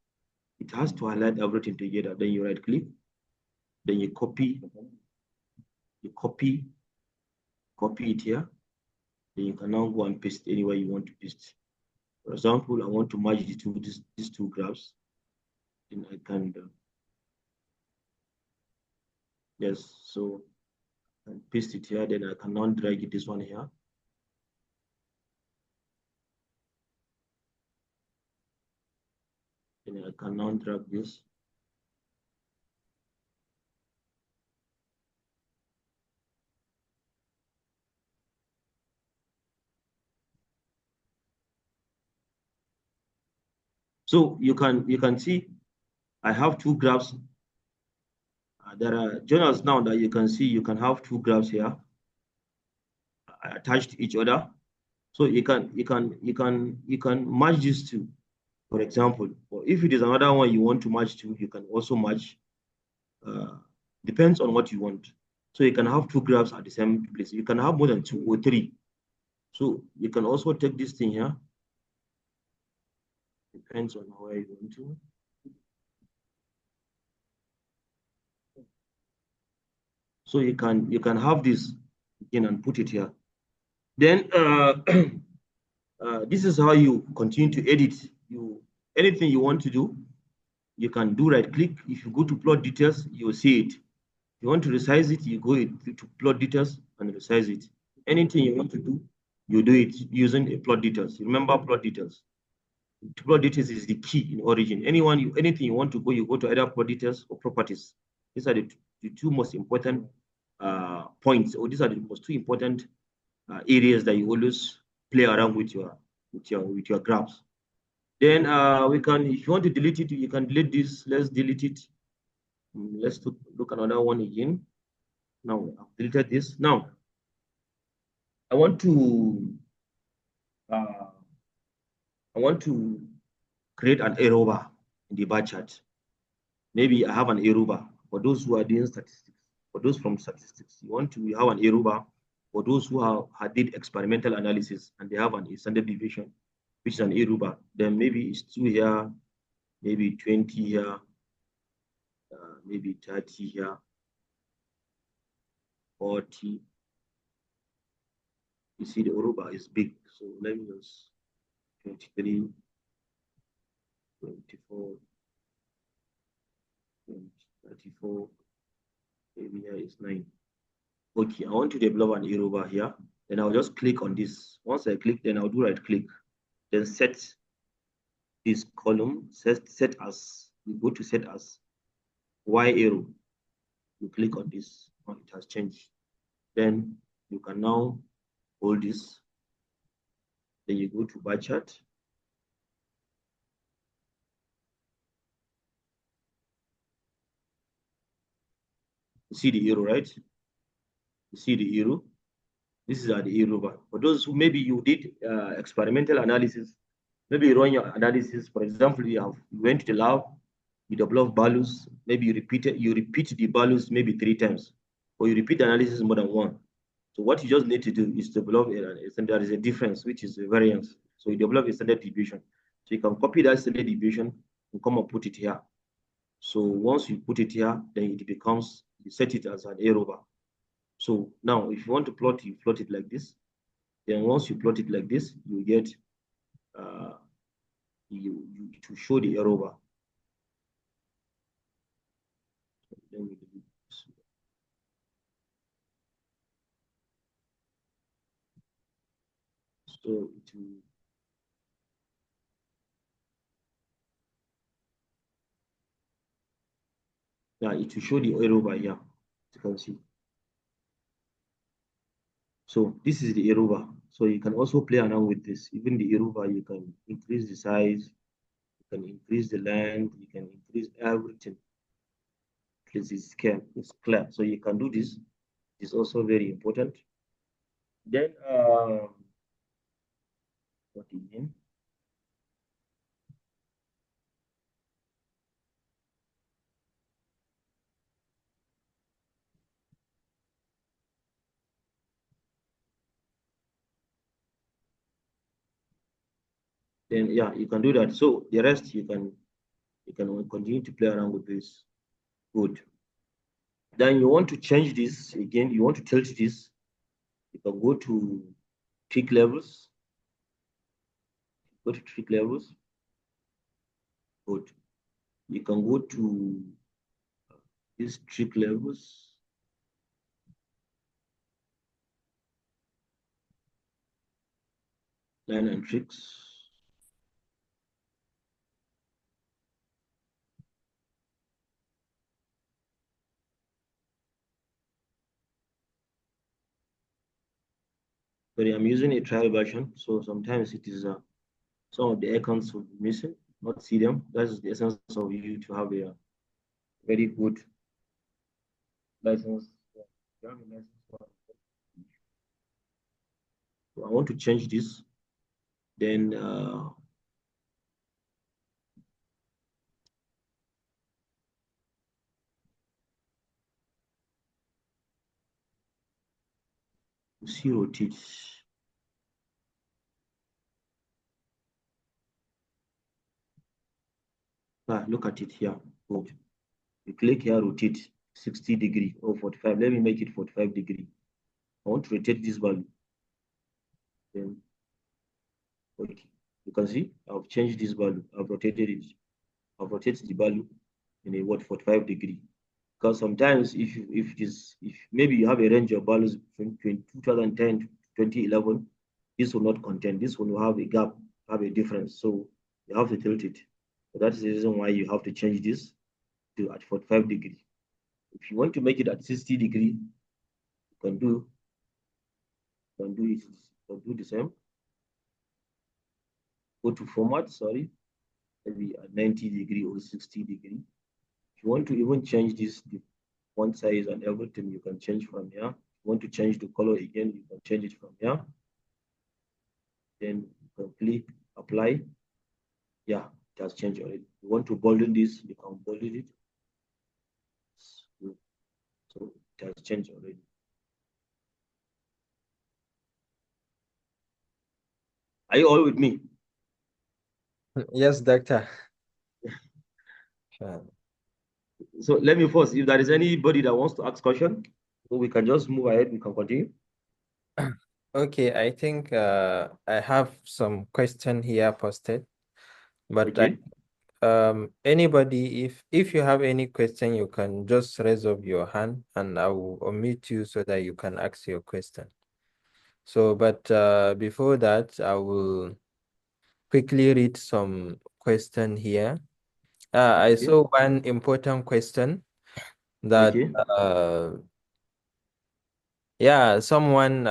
It has to highlight everything together. Then you right click, then you copy it here. Then you can now go and paste anywhere you want to paste. For example, I want to merge these two graphs. Then I can, yes, so and paste it here. Then I can now drag this one here. Then I can now drag this. So you can see I have two graphs. There are journals now that you can see. You can have two graphs here attached to each other. So you can match these two, for example. Or if it is another one you want to match to, you can also match. Depends on what you want. So you can have two graphs at the same place. You can have more than 2 or 3. So you can also take this thing here. Depends on where you want to. So you can have this again and put it here. Then this is how you continue to edit. Anything you want to do, you can do right click. If you go to plot details, you will see it. If you want to resize it, you go to plot details and resize it. Anything you want to do, you do it using a plot details. Remember plot details. Plot details is the key in Origin. Anything you want to go, you go to either plot details or properties. These are the two most important points, or these are the most two important areas that you always play around with your graphs. Then if you want to delete it, you can delete this. Let's delete it. Let's look another one again. Now I've deleted this. Now I want to create an arrow bar in the bar chart. Maybe I have an arrow bar for those who are doing statistics. For those from statistics, you want to have an arrow bar for those who did experimental analysis and they have a standard deviation, which is an arrow bar. Then maybe it's 2 here, maybe 20 here, maybe 30 here, 40. You see the arrow bar is big, so let me just 23, 24, 34, maybe here is 9. Okay, I want to develop an arrow bar here. Then I'll just click on this. Once I click, then I'll do right click. Then set this column, set as, you go to set as Y arrow. You click on this, oh, it has changed. Then you can now hold this. Then you go to bar chart. You see the arrow, right? You see the arrow. This is the arrow bar. For those who maybe you did experimental analysis, maybe you run your analysis. For example, you went to the lab, you develop values. Maybe you repeat the values maybe 3 times, or you repeat the analysis more than 1. So what you just need to do is develop there is a difference, which is a variance. So you develop a standard deviation. So you can copy that standard deviation and come and put it here. So once you put it here, then it becomes, you set it as an arrow bar. So now if you want to plot, you plot it like this. Then once you plot it like this, you get to show the arrow bar. Then we delete this So it will, yeah, it will show the arrow bar here, as you can see. So this is the arrow bar. So you can also play around with this. Even the arrow bar, you can increase the size, you can increase the length, you can increase everything. At least it's clear. So you can do this. It's also very important. Then what again? Then yeah, you can do that. So the rest you can continue to play around with this. Good. Then you want to change this again, you want to tilt this, you can go to trick levels. Go to trick levels. Good. You can go to these trick levels. Line and tricks. But I'm using a trial version, so sometimes it is some of the icons will be missing, not see them. That's the essence of you to have a very good license. So I want to change this. Then see rotate. Look at it here. Good. You click here, rotate 60 degree or 45. Let me make it 45 degree. I want to rotate this value. Then, okay. You can see I've changed this value. I've rotated it. I've rotated the value in a 45 degree. Because sometimes if maybe you have a range of values from 2010 to 2011, this will not contain. This will have a gap, have a difference. So you have to tilt it. So that is the reason why you have to change this to at 45 degree. If you want to make it at 60 degree, you can do the same. Go to format, sorry, maybe at 90 degree or 60 degree. If you want to even change this, the font size and everything, you can change from here. If you want to change the color again, you can change it from here. Then you can click apply. Yeah, it has changed already. You want to bolden this, you can bolden it. So it has changed already. Are you all with me? Yes, doctor. Sure. So let me first, if there is anybody that wants to ask question, we can just move ahead, we can continue. Okay, I think I have some question here posted, but Okay. anybody, if you have any question, you can just raise up your hand and I will unmute you so that you can ask your question. So, but before that, I will quickly read some question here. I Okay. saw one important question that Okay. yeah, someone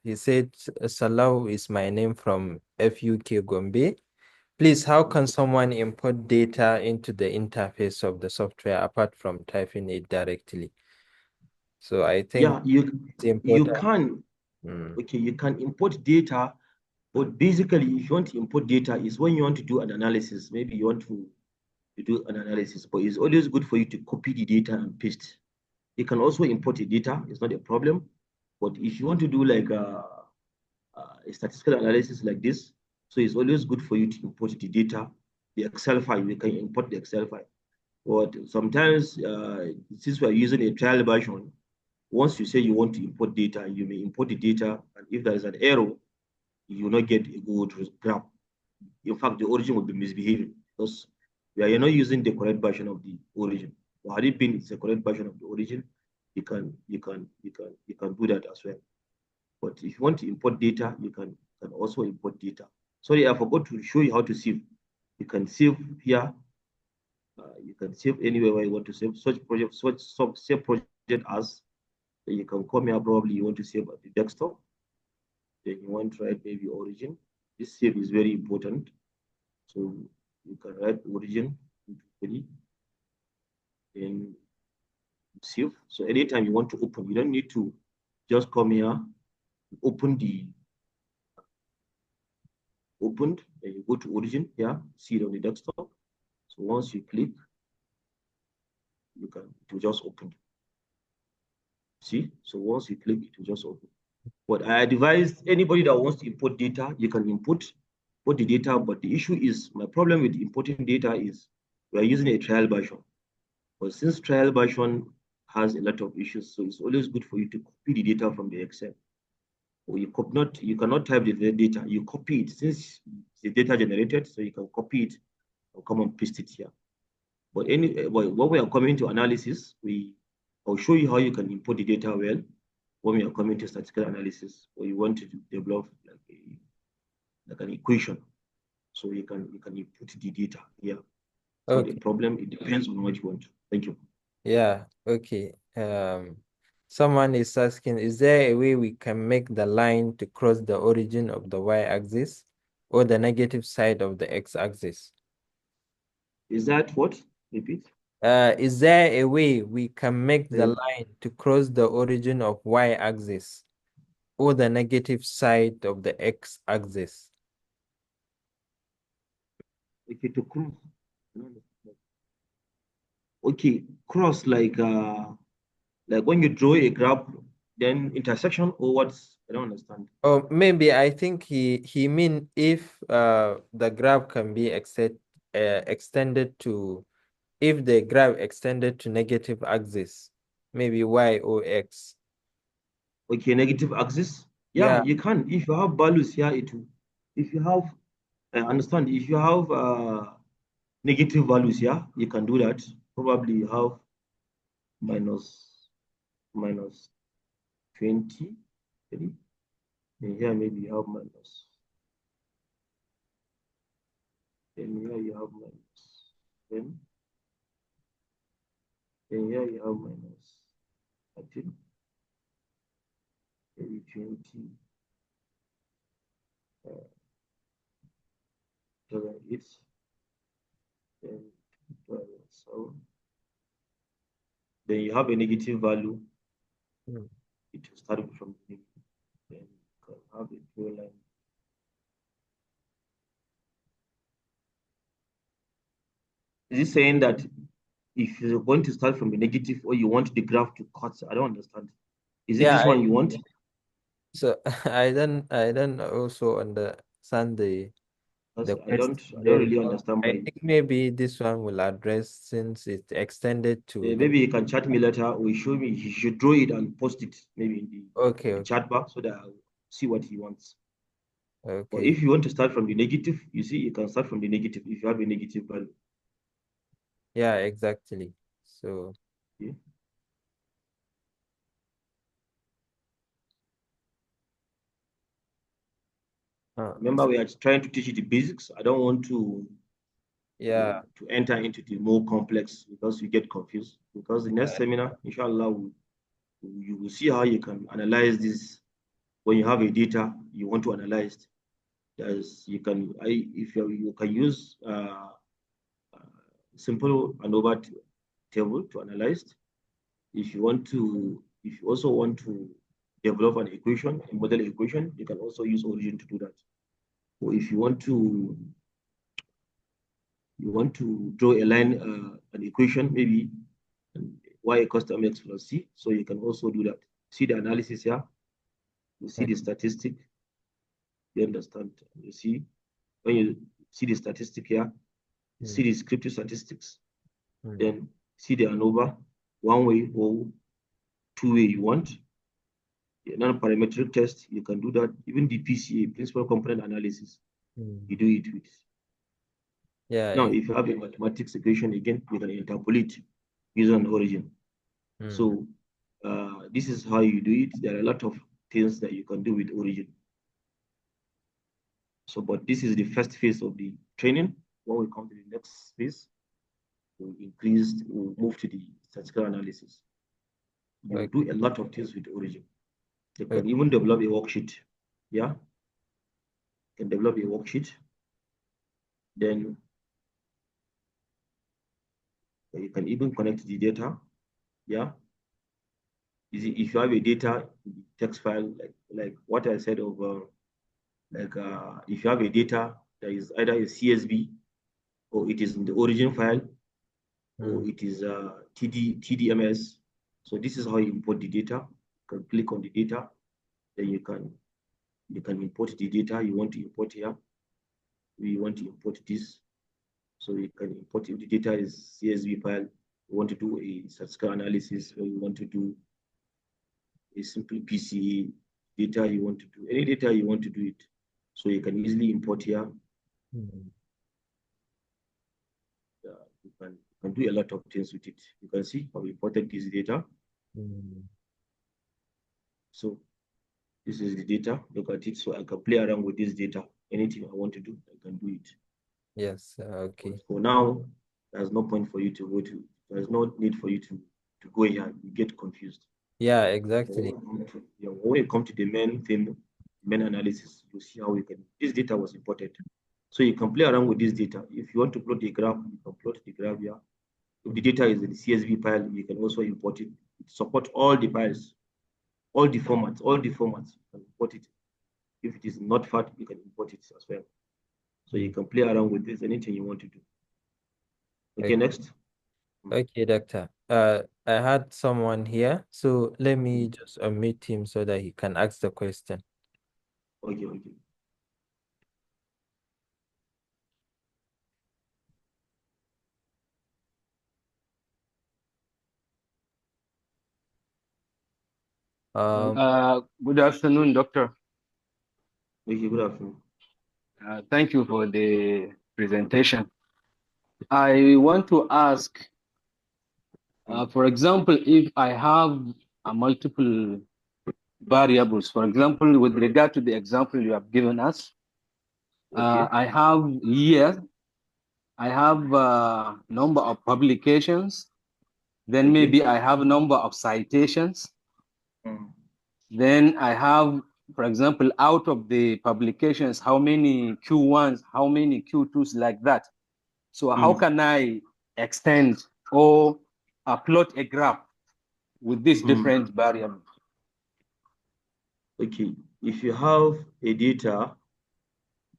he said Salau is my name from FUK Gombe. Please, how can someone import data into the interface of the software apart from typing it directly? So I think Yeah, it's you important. can okay, you can import data, but basically if you want to import data is when you want to do an analysis. Maybe you want to do an analysis, but it's always good for you to copy the data and paste. You can also import the data, it's not a problem. But if you want to do like a statistical analysis like this, so it's always good for you to import the data, the Excel file, you can import the Excel file. But sometimes, since we're using a trial version, once you say you want to import data, you may import the data, and if there is an error, you will not get a good graph. In fact, the origin will be misbehaving because we are not using the correct version of the origin. But had it been it's a correct version of the origin, you can do that as well. But if you want to import data, you can can also import data. Sorry, I forgot to show you how to save. You can save here. You can save anywhere where you want to save. Such project, save project as. Then you can come here. Probably you want to save at the desktop. Then you want to write maybe origin. This save is very important. So you can write origin into then save. So anytime you want to open, you don't need to just come here, open the opened, then you go to origin here, see it on the desktop. So once you click, it will just open. See, so once you click, it will just open. But I advise anybody that wants to import data, you can import the data, but the issue is, my problem with importing data is we are using a trial version. But since trial version has a lot of issues, so it's always good for you to copy the data from the Excel. Or you cannot type the data, you copy it. Since the data generated, so you can copy it and come and paste it here. But when we are coming to analysis, I'll show you how you can import the data well when we are coming to statistical analysis, or you want to develop like an equation. So you can input the data here. So Okay. the problem, it depends on what you want. Thank you. Yeah, okay. Someone is asking, is there a way we can make the line to cross the origin of the y-axis or the negative side of the x-axis? Is that what? Repeat. Is there a way we can make the Yes. line to cross the origin of y-axis or the negative side of the x-axis? Okay, to cross. Okay, cross like when you draw a graph, then intersection, or what's, I don't understand. Or maybe I think he mean if the graph can be extended to, if the graph extended to negative axis, maybe y or x. Okay, negative axis. Yeah, Yeah. you can. If you have values here, if you have, I understand, if you have negative values here, you can do that. Probably you have minus 20, maybe. And here maybe you have minus. And here you have minus 10. And here you have minus 13. Maybe 20. 8. And 12, 7. Then you have a negative value. It will start from the negative. Then you can have a draw line. Is it saying that if you're going to start from the negative or you want the graph to cut? I don't understand. Is it this one you want? So I don't also understand the I don't question. really understand. I think maybe this one will address since it's extended to maybe you can chat me later or show me. He should draw it and post it maybe in the chat bar so that I'll see what he wants. Okay. But if you want to start from the negative, you see, you can start from the negative if you have a negative value. Yeah, exactly. So yeah. Remember, we are trying to teach you the basics. I don't want to enter into the more complex because you get confused. Because the next seminar, inshallah, you will see how you can analyze this. When you have a data you want to analyze, you can use simple ANOVA table to analyze. If you also want to develop an equation, a model equation, you can also use Origin to do that. Or if you want to draw a line, an equation, maybe y equals to mx plus c, so you can also do that. See the analysis here, you see the statistic, you understand, you see, when you see the statistic here, you see the descriptive statistics, then see the ANOVA, one way or two way you want. Non-parametric test, you can do that. Even the PCA, principal component analysis, you do it with. Now, if you have a mathematics equation, again, you can interpolate using an origin. So this is how you do it. There are a lot of things that you can do with origin. So, but this is the first phase of the training. When we come to the next phase, we'll move to the statistical analysis. You do a lot of things with Origin. You can even develop a worksheet. Yeah. You can develop a worksheet. Then you can even connect the data. Yeah. If you have a data text file, like what I said of if you have a data that is either a CSV or it is in the origin file or it is TDMS. So this is how you import the data. You can click on the data, then you can import the data you want to import here. We want to import this, so you can import if the data is CSV file. You want to do a statistical analysis, or you want to do a simple PCA data, you want to do any data you want to do it. So you can easily import here. You can do a lot of things with it. You can see I've imported this data. So this is the data. Look at it. So I can play around with this data. Anything I want to do, I can do it. Yes. Okay. But for now, there's no point for you to go to. There's no need for you to go here. You get confused. Yeah, exactly. When you come to the main thing, main analysis, you see how we can. This data was imported, so you can play around with this data. If you want to plot the graph, you can plot the graph here. If the data is in the CSV file, you can also import it. It supports all the files, all the formats. You can import it. If it is not FAT, you can import it as well. So you can play around with this, anything you want to do. Okay, next. Okay, doctor. I had someone here, so let me just unmute him so that he can ask the question. Okay. Good afternoon, doctor. Okay, good afternoon. Thank you for the presentation. I want to ask, for example, if I have multiple variables, for example, with regard to the example you have given us, I have year, I have number of publications, then maybe I have number of citations, then I have, for example, out of the publications, how many Q1s, how many Q2s, like that. So how can I extend or plot a graph with these different variables? Okay, if you have a data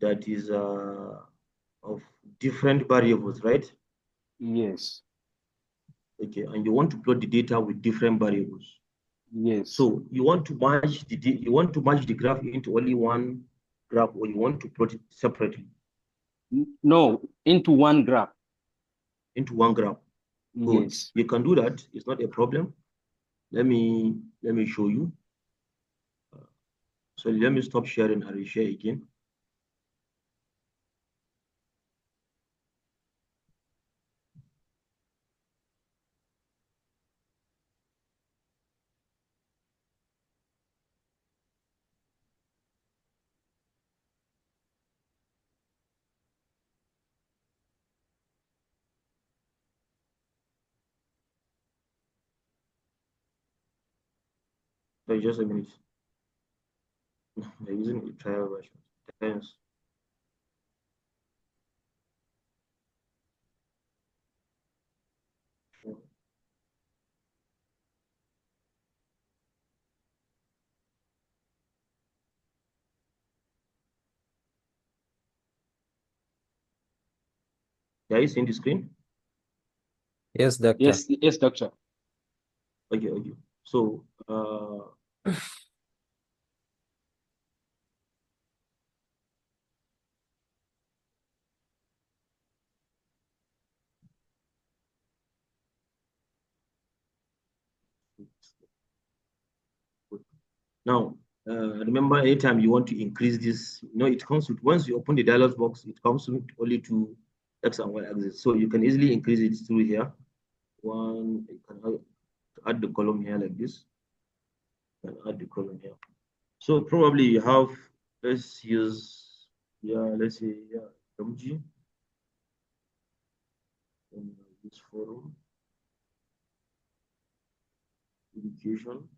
that is of different variables, right? Yes. Okay, and you want to plot the data with different variables. Yes. So you want to merge the graph into only one graph, or you want to plot it separately? No, into one graph. Into one graph. Good. Yes. You can do that. It's not a problem. Let me show you. So let me stop sharing and reshare again. So just a minute. I'm using a trial version. Thanks. Are you seeing the screen? Yes, doctor. Yes, doctor. Okay. So now, remember, anytime you want to increase this, it comes with, once you open the dialog box, it comes with only two X and Y axis. So you can easily increase it through here. You can add the column here like this. You can add the column here. So probably you have, let's use Yeah, let's say MG and this forum education.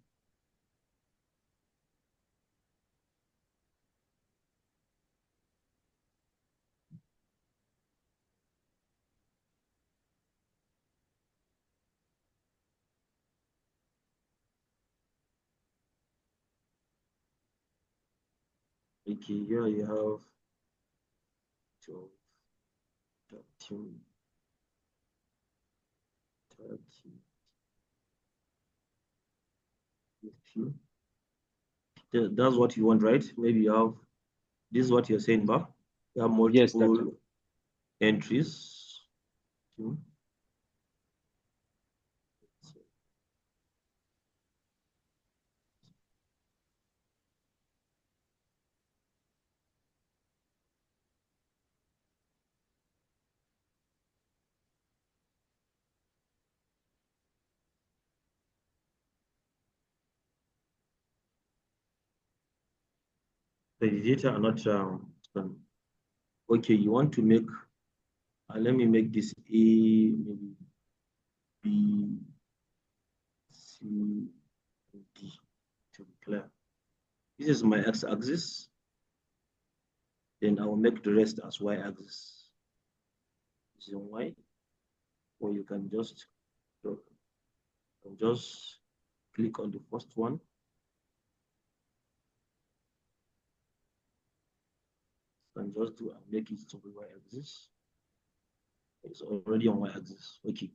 Okay, here you have 12, 13, 30, 15. That's what you want, right? Maybe you have, this is what you're saying, but you have Yes, Doctor. multiple entries. Hmm. The data are not okay. You want to make let me make this A, maybe B, C, and D to be clear. This is my x-axis. Then I will make the rest as y-axis. This is on y, or you can just click on the first one and just do and make it to the y-axis. It's already on y-axis. Okay.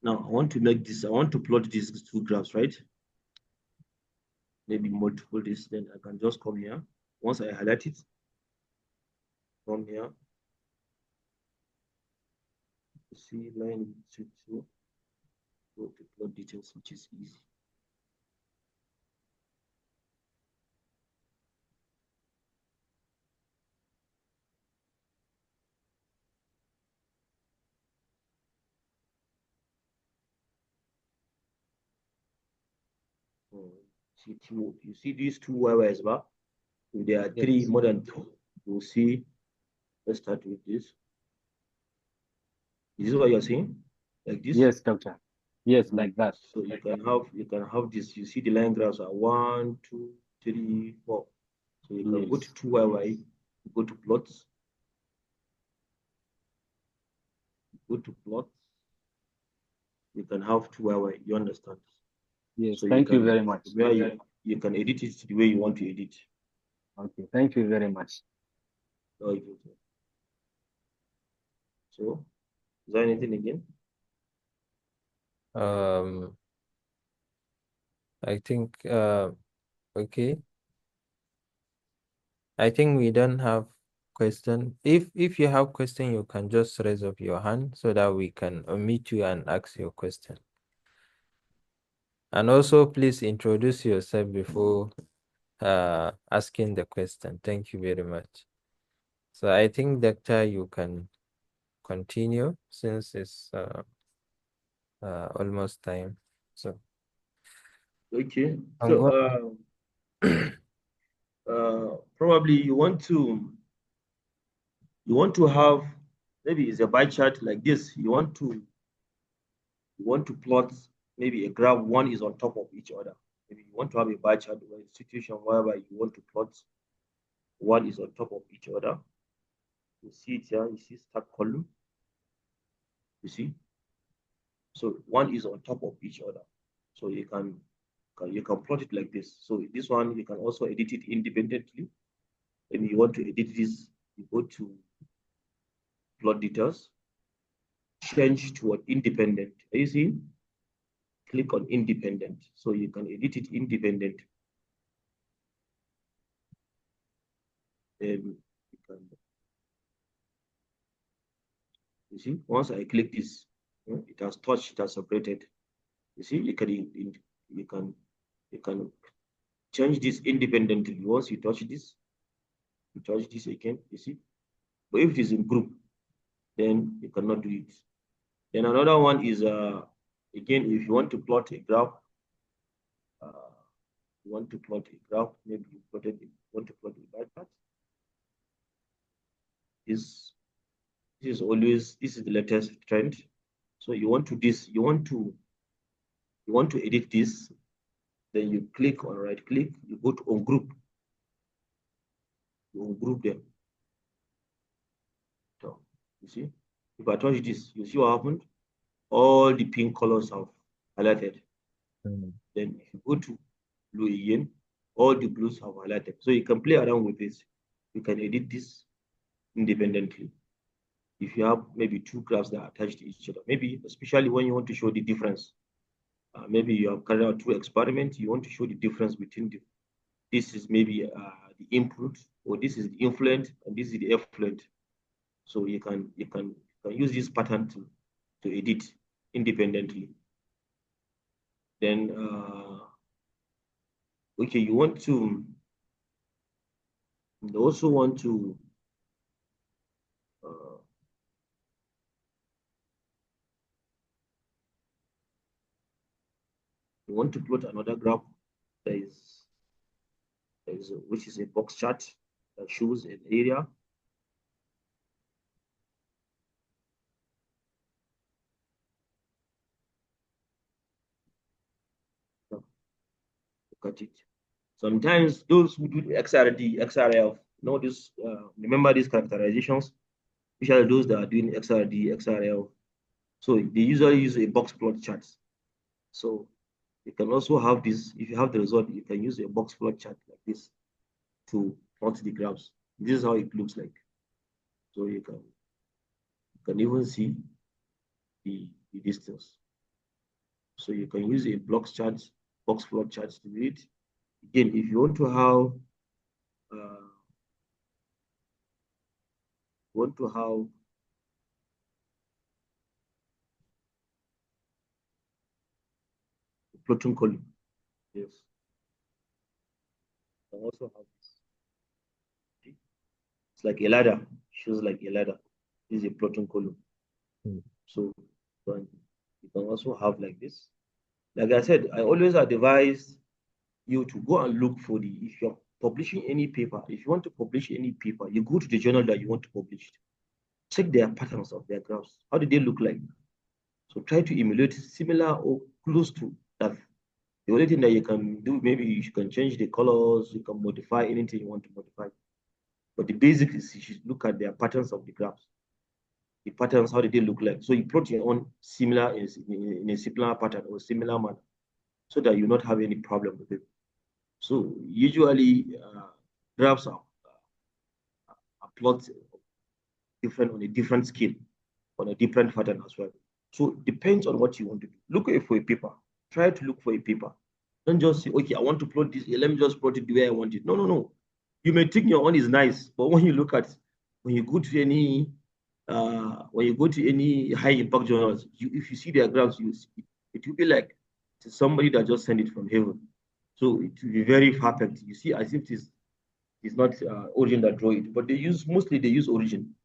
Now I want to make this. I want to plot these two graphs, right? Maybe multiple this. Then I can just come here. Once I highlight it, come here. See line 2, go to plot details, which is easy. You see these two wires, but if there are three, Yes. more than two, you'll see. Let's start with this. Is this what you're seeing? Like this? Yes, Doctor. Yes, like that. So you can have this. You see the line graphs are 1, 2, 3, 4. So you can go to Yes. 2YY, go to plots, go to plots. You can have 2YY. You understand? Yes. So Thank you very much. where you can edit it the way you want to edit. Okay. Thank you very much. Okay. So is there anything again? I think okay. I think we don't have question. If you have question, you can just raise up your hand so that we can unmute you and ask your question. And also please introduce yourself before asking the question. Thank you very much. So I think Doctor, you can continue since it's almost time. So Okay. I'm So probably you want to have, maybe it's a bar chart like this. You want to plot maybe a graph, one is on top of each other. Maybe you want to have a bar chart or a situation whereby you want to plot one is on top of each other. You see it here, you see stack column. You see? So one is on top of each other. So you can plot it like this. So this one you can also edit it independently. If you want to edit this, you go to plot details, change to an independent. Are you see? Click on independent. So you can edit it independent. You see, once I click this, it has touched, it has separated. You see, you can change this independently. Once you touch this, you touch this again, you see. But if it is in group, then you cannot do it. Then another one is again, if you want to plot a graph, maybe you want to plot a bar chart. This is the latest trend. So you want to edit this, then you click on right click, you go to on group, you ungroup them. So you see, if I touch this, you see what happened? All the pink colors have highlighted. Then if you go to blue again, all the blues have highlighted. So you can play around with this. You can edit this independently. If you have maybe two graphs that are attached to each other, maybe especially when you want to show the difference, maybe you have carried out two experiments, you want to show the difference between this is maybe the input, or this is the influent, and this is the effluent. So you can use this pattern to edit independently. Then okay, you also want to plot another graph which is a box chart that shows an area. Look at it. Sometimes those who do the XRD, XRF, know this. Remember these characterizations, especially those that are doing XRD, XRL. So they usually use a box plot chart. So you can also have this. If you have the result, you can use a box plot chart like this to plot the graphs. This is how it looks like. So you can even see the distance. So you can use a box plot chart to do it. Again, if you want to have a plotting column, yes. You can also have this. Okay. It's like a ladder. Shows like a ladder. This is a plotting column. So you can also have like this. Like I said, I always advise you to go and look for if you're publishing any paper, if you want to publish any paper, you go to the journal that you want to publish it. Check their patterns of their graphs. How do they look like? So try to emulate similar or close to that. The only thing that you can do, maybe you can change the colors, you can modify anything you want to modify. But the basic is you should look at their patterns of the graphs. The patterns, how do they look like? So you plot your own similar in a similar pattern or similar manner, so that you not have any problem with it. So usually graphs are plotted different on a different scale, on a different pattern as well. So it depends on what you want to do. Look for a paper. Try to look for a paper. Don't just say, okay, I want to plot this. Let me just plot it the way I want it. No, no, no. You may think your own is nice, but when you go to any high impact journals, if you see their graphs, it will be like somebody that just sent it from heaven. So it will be very perfect. You see, as if it's not Origin that draw it, but they use Origin.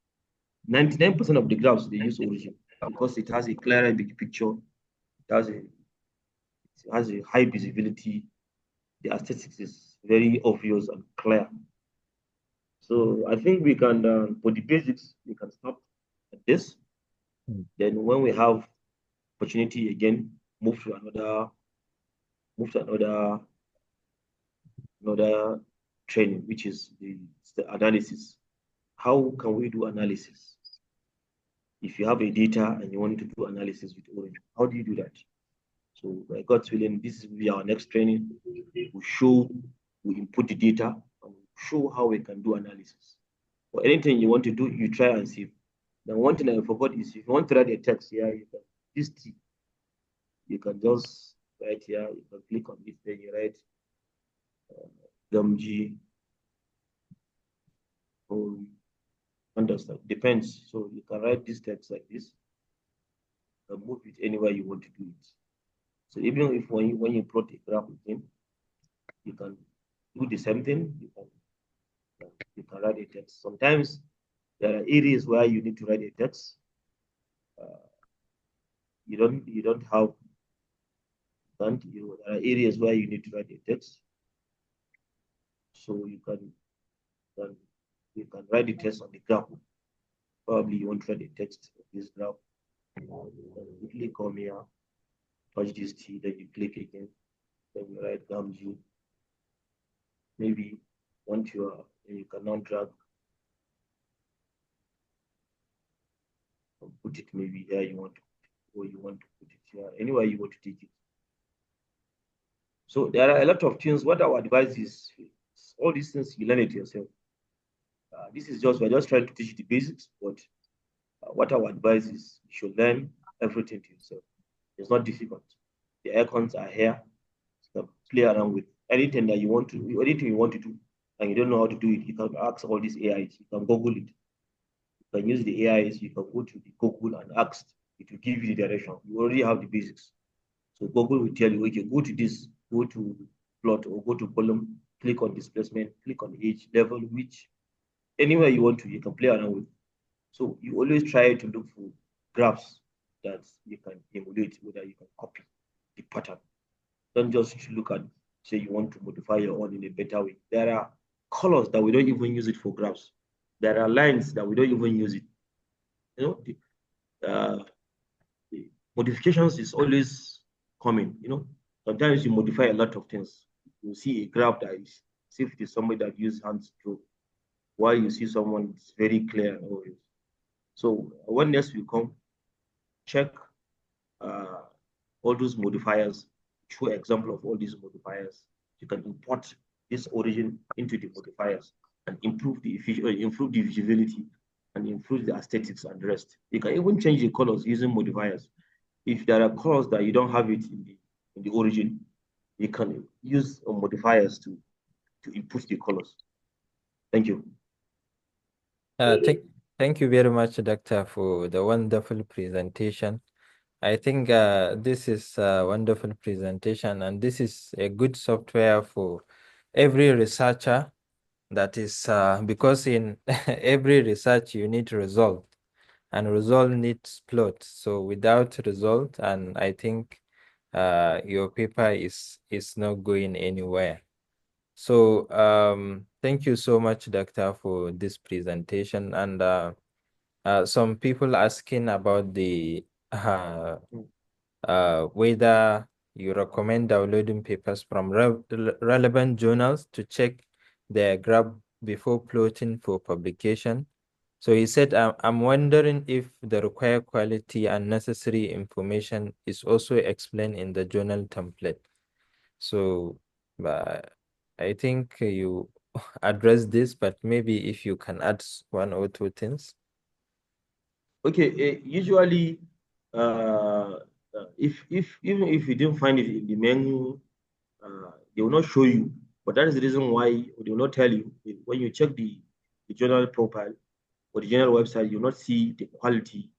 99% of the graphs they use Origin because it has a clearer big picture. It has a high visibility. The aesthetics is very obvious and clear. So I think we can, for the basics, we can stop at this. Then when we have opportunity again, move to another training, which is the analysis. How can we do analysis? If you have a data and you want to do analysis with Origin, how do you do that? So by God's willing, this will be our next training. We input the data and show how we can do analysis. For anything you want to do, you try and see. Then one thing I forgot is if you want to write a text here, you can just write here, you can click on it, then you write GUMG or understand. Depends. So you can write this text like this and move it anywhere you want to do it. So even if when you plot a graph with him, you can do the same thing. You can write a text. Sometimes there are areas where you need to write a text. There are areas where you need to write a text. So you can write the text on the graph. Probably you want to write a text of this graph. You click come here, touch this T, then you click again, then you write Gamju. Maybe once you cannot drag put it maybe here you want to put it, or you want to put it here, anywhere you want to take it. So there are a lot of things. What our advice is all these things you learn it yourself. This is just we're just trying to teach you the basics, but what our advice is you should learn everything to yourself. It's not difficult. The icons are here. So play around with anything that you want to, anything you want to do, and you don't know how to do it. You can ask all these AIs. You can Google it. You can use the AIs. You can go to the Google and ask. It will give you the direction. You already have the basics. So Google will tell you, okay, go to this, go to plot or go to column, click on displacement, click on age, level, which, anywhere you want to, you can play around with. So you always try to look for graphs that you can emulate, whether you can copy the pattern. Don't just look at, say you want to modify your own in a better way. There are colors that we don't even use it for graphs. There are lines that we don't even use it. You know, the modifications is always coming, you know. Sometimes you modify a lot of things. You see a graph that is, see if it is somebody that uses hand stroke, while you see someone it's very clear and always. So when next we come, check all those modifiers, show example of all these modifiers. You can import this origin into the modifiers and improve the efficiency, improve the visibility, and improve the aesthetics and the rest. You can even change the colors using modifiers. If there are colors that you don't have it in the origin, you can use modifiers to input the colors. Thank you. Thank you very much, Doctor, for the wonderful presentation. I think this is a wonderful presentation, and this is a good software for every researcher. That is because in every research you need result, and result needs plot. So without result, and I think your paper is not going anywhere. So thank you so much, Doctor, for this presentation. And some people asking about the whether you recommend downloading papers from relevant journals to check their graph before plotting for publication. So he said, I'm wondering if the required quality and necessary information is also explained in the journal template. So I think you address this, but maybe if you can add one or two things. Okay, usually, if even if you didn't find it in the menu, they will not show you. But that is the reason why they will not tell you. When you check the journal profile or the journal website, you will not see the quality,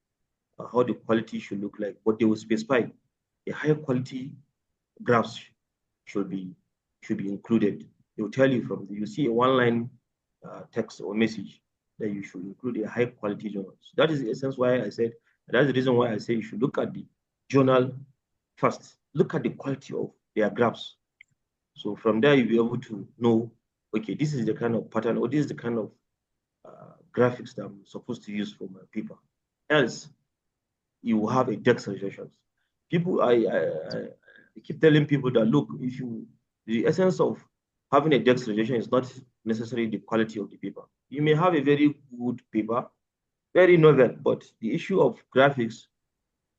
how the quality should look like. But they will specify a higher quality graphs should be included. They will tell you you see a one-line text or message that you should include a high quality journal. So that is the essence why I said, that's the reason why I say you should look at the journal first. Look at the quality of their graphs. So from there, you'll be able to know, okay, this is the kind of pattern, or this is the kind of graphics that I'm supposed to use for my paper. Else, you will have a desk suggestions. People, I keep telling people that, look, the essence of having a desk suggestion is not necessarily the quality of the paper. You may have a very good paper, very novel, but the issue of graphics,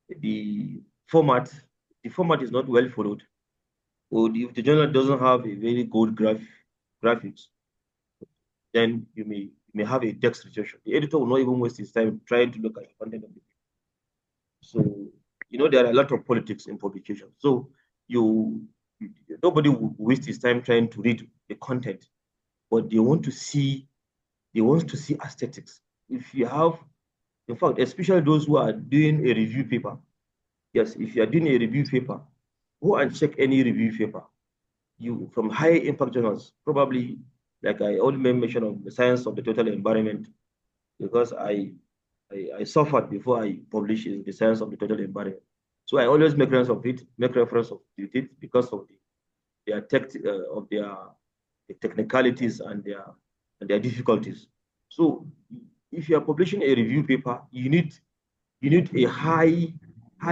the format is not well followed, or if the journal doesn't have a very good graphics, then you may have a text rejection. The editor will not even waste his time trying to look at the content of the paper. So, you know, there are a lot of politics in publication. So nobody will waste his time trying to read the content, but they want to see aesthetics. If you have, in fact, especially those who are doing a review paper, yes, if you are doing a review paper, go and check any review paper. You from high impact journals, probably like I already mentioned of the science of the total environment, because I suffered before I published in the science of the total environment. So I always make reference of it because of their technicalities and their difficulties. So if you are publishing a review paper, you need a high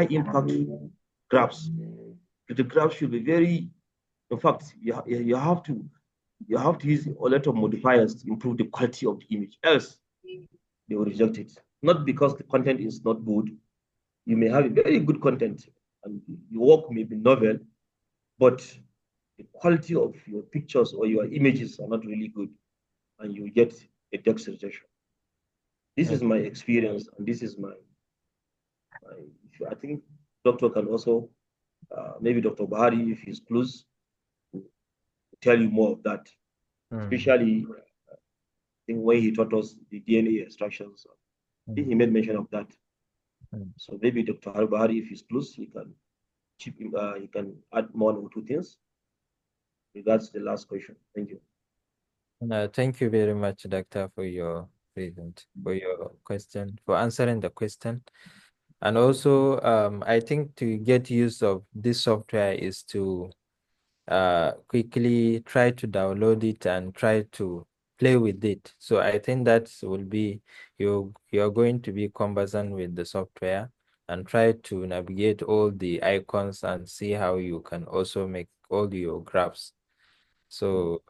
impact graphs. The graphs should be very, in fact, you have to use a lot of modifiers to improve the quality of the image. Else, they will reject it. Not because the content is not good. You may have a very good content and your work may be novel, but the quality of your pictures or your images are not really good, and you get a text rejection. This is my experience, and this is I think doctor can also, maybe Dr. Bahari, if he's close, to tell you more of that. Especially, I think when he taught us the DNA extractions, I think he made mention of that. So maybe Dr. Bahari, if he's close, he can he can add more or two things. That's the last question. Thank you. Thank you very much, Doctor, for your question, for answering the question. And also, I think to get use of this software is to quickly try to download it and try to play with it. So I think that will be you're going to be conversant with the software and try to navigate all the icons and see how you can also make all your graphs. So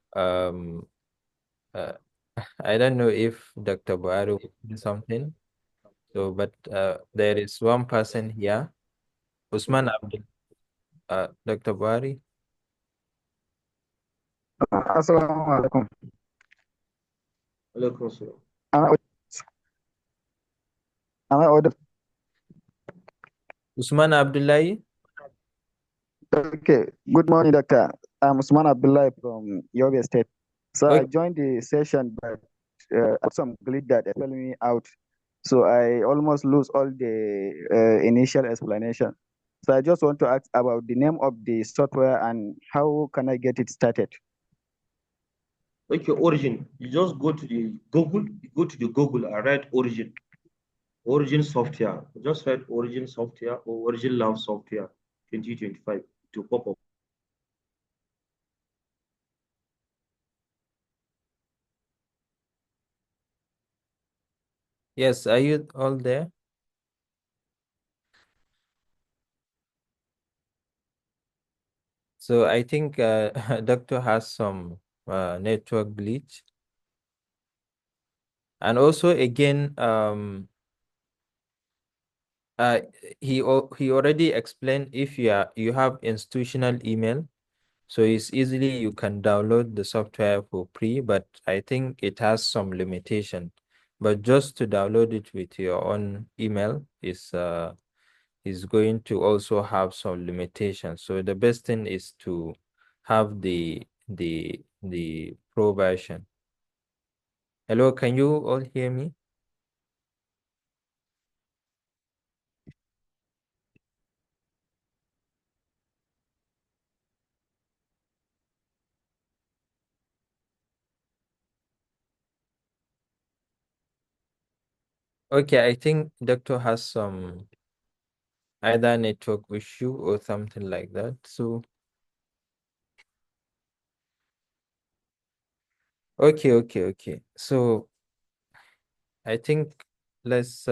I don't know if Dr. Buhari will do something. So, but there is one person here, Usman Abdul. Dr. Buhari. Assalamu alaikum. Alaikum salam. Am I audible? Usman Abdullahi. Okay. Good morning, Doctor. I'm Usman Abdullah from Yobe State. So I Okay. joined the session, but I had some glitch that fell me out. So I almost lose all the initial explanation. So I just want to ask about the name of the software and how can I get it started? Okay, Origin. You just go to the Google. You go to the Google and write Origin. Origin software. Just write Origin software or Origin Lab software 2025 to pop up. Yes, are you all there? So I think Doctor has some network glitch. And also again, he already explained if you have institutional email, so it's easily you can download the software for free, but I think it has some limitation. But just to download it with your own email is going to also have some limitations. So the best thing is to have the pro version. Hello, can you all hear me? Okay, I think doctor has some either network issue or something like that. So okay. So I think let's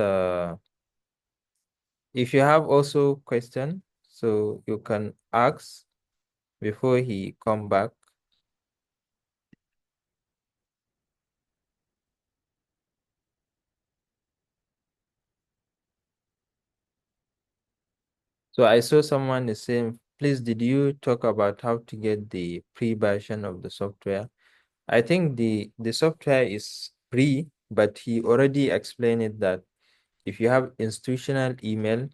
if you have also question, so you can ask before he come back. So I saw someone is saying, please, did you talk about how to get the free version of the software? I think the software is free, but he already explained it that if you have institutional email,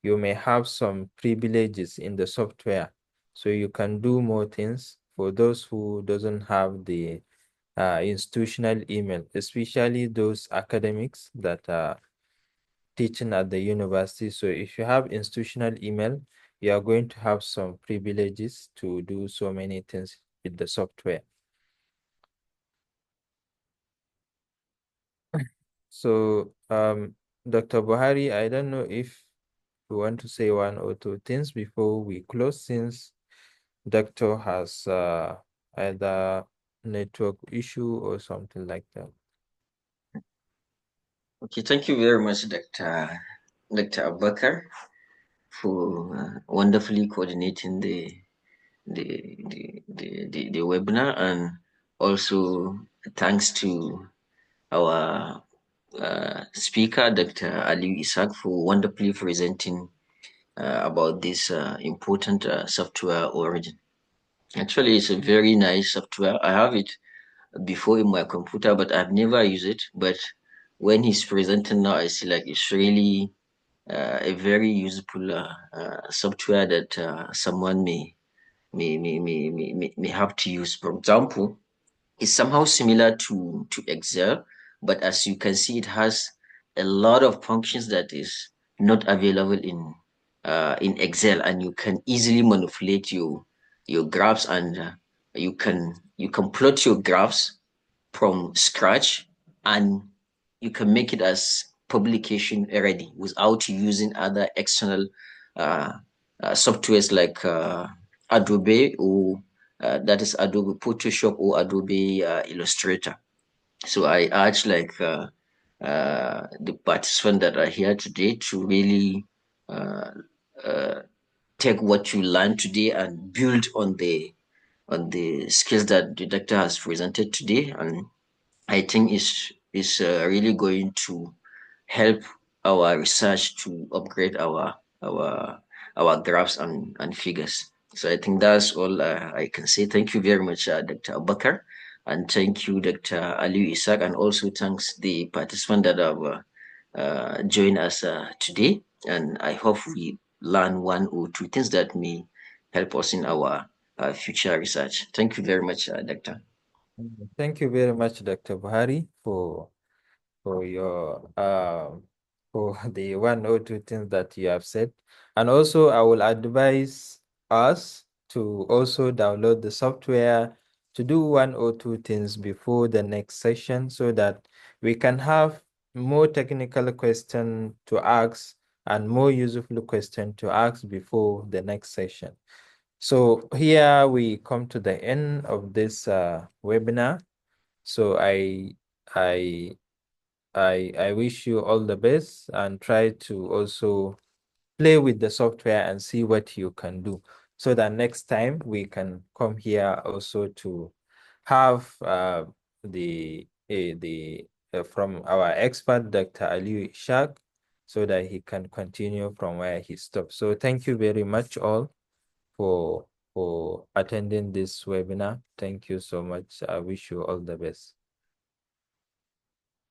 you may have some privileges in the software. So you can do more things for those who doesn't have the institutional email, especially those academics that are teaching at the university. So if you have institutional email, you are going to have some privileges to do so many things with the software. So, Dr. Buhari, I don't know if you want to say one or two things before we close, since Doctor has either network issue or something like that. Okay, thank you very much, Dr. Abakar, for wonderfully coordinating the webinar, and also thanks to our speaker, Dr. Ali Isaac, for wonderfully presenting about this important software origin. Actually, it's a very nice software. I have it before in my computer, but I've never used it. But when he's presenting now, I see like it's really a very useful software that someone may have to use. For example, it's somehow similar to Excel, but as you can see, it has a lot of functions that is not available in Excel, and you can easily manipulate your graphs, and you can plot your graphs from scratch, and you can make it as publication ready without using other external uh, softwares like Adobe, or that is Adobe Photoshop or Adobe Illustrator. So I urge the participants that are here today to really uh, uh, take what you learned today and build on the skills that the doctor has presented today, and I think is really going to help our research to upgrade our graphs and figures. So I think that's all I can say. Thank you very much, Dr. Abakar, and thank you, Dr. Ali Isaac, and also thanks the participants that have joined us today. And I hope we learn one or two things that may help us in our future research. Thank you very much, Doctor. Thank you very much, Dr. Buhari, for your for the one or two things that you have said. And also I will advise us to also download the software to do one or two things before the next session, so that we can have more technical question to ask and more useful question to ask before the next session. So here we come to the end of this webinar. So I wish you all the best, and try to also play with the software and see what you can do, so that next time we can come here also to have the from our expert, Dr. Ali Ishaq, so that he can continue from where he stopped. So thank you very much all for attending this webinar. Thank you so much. I wish you all the best.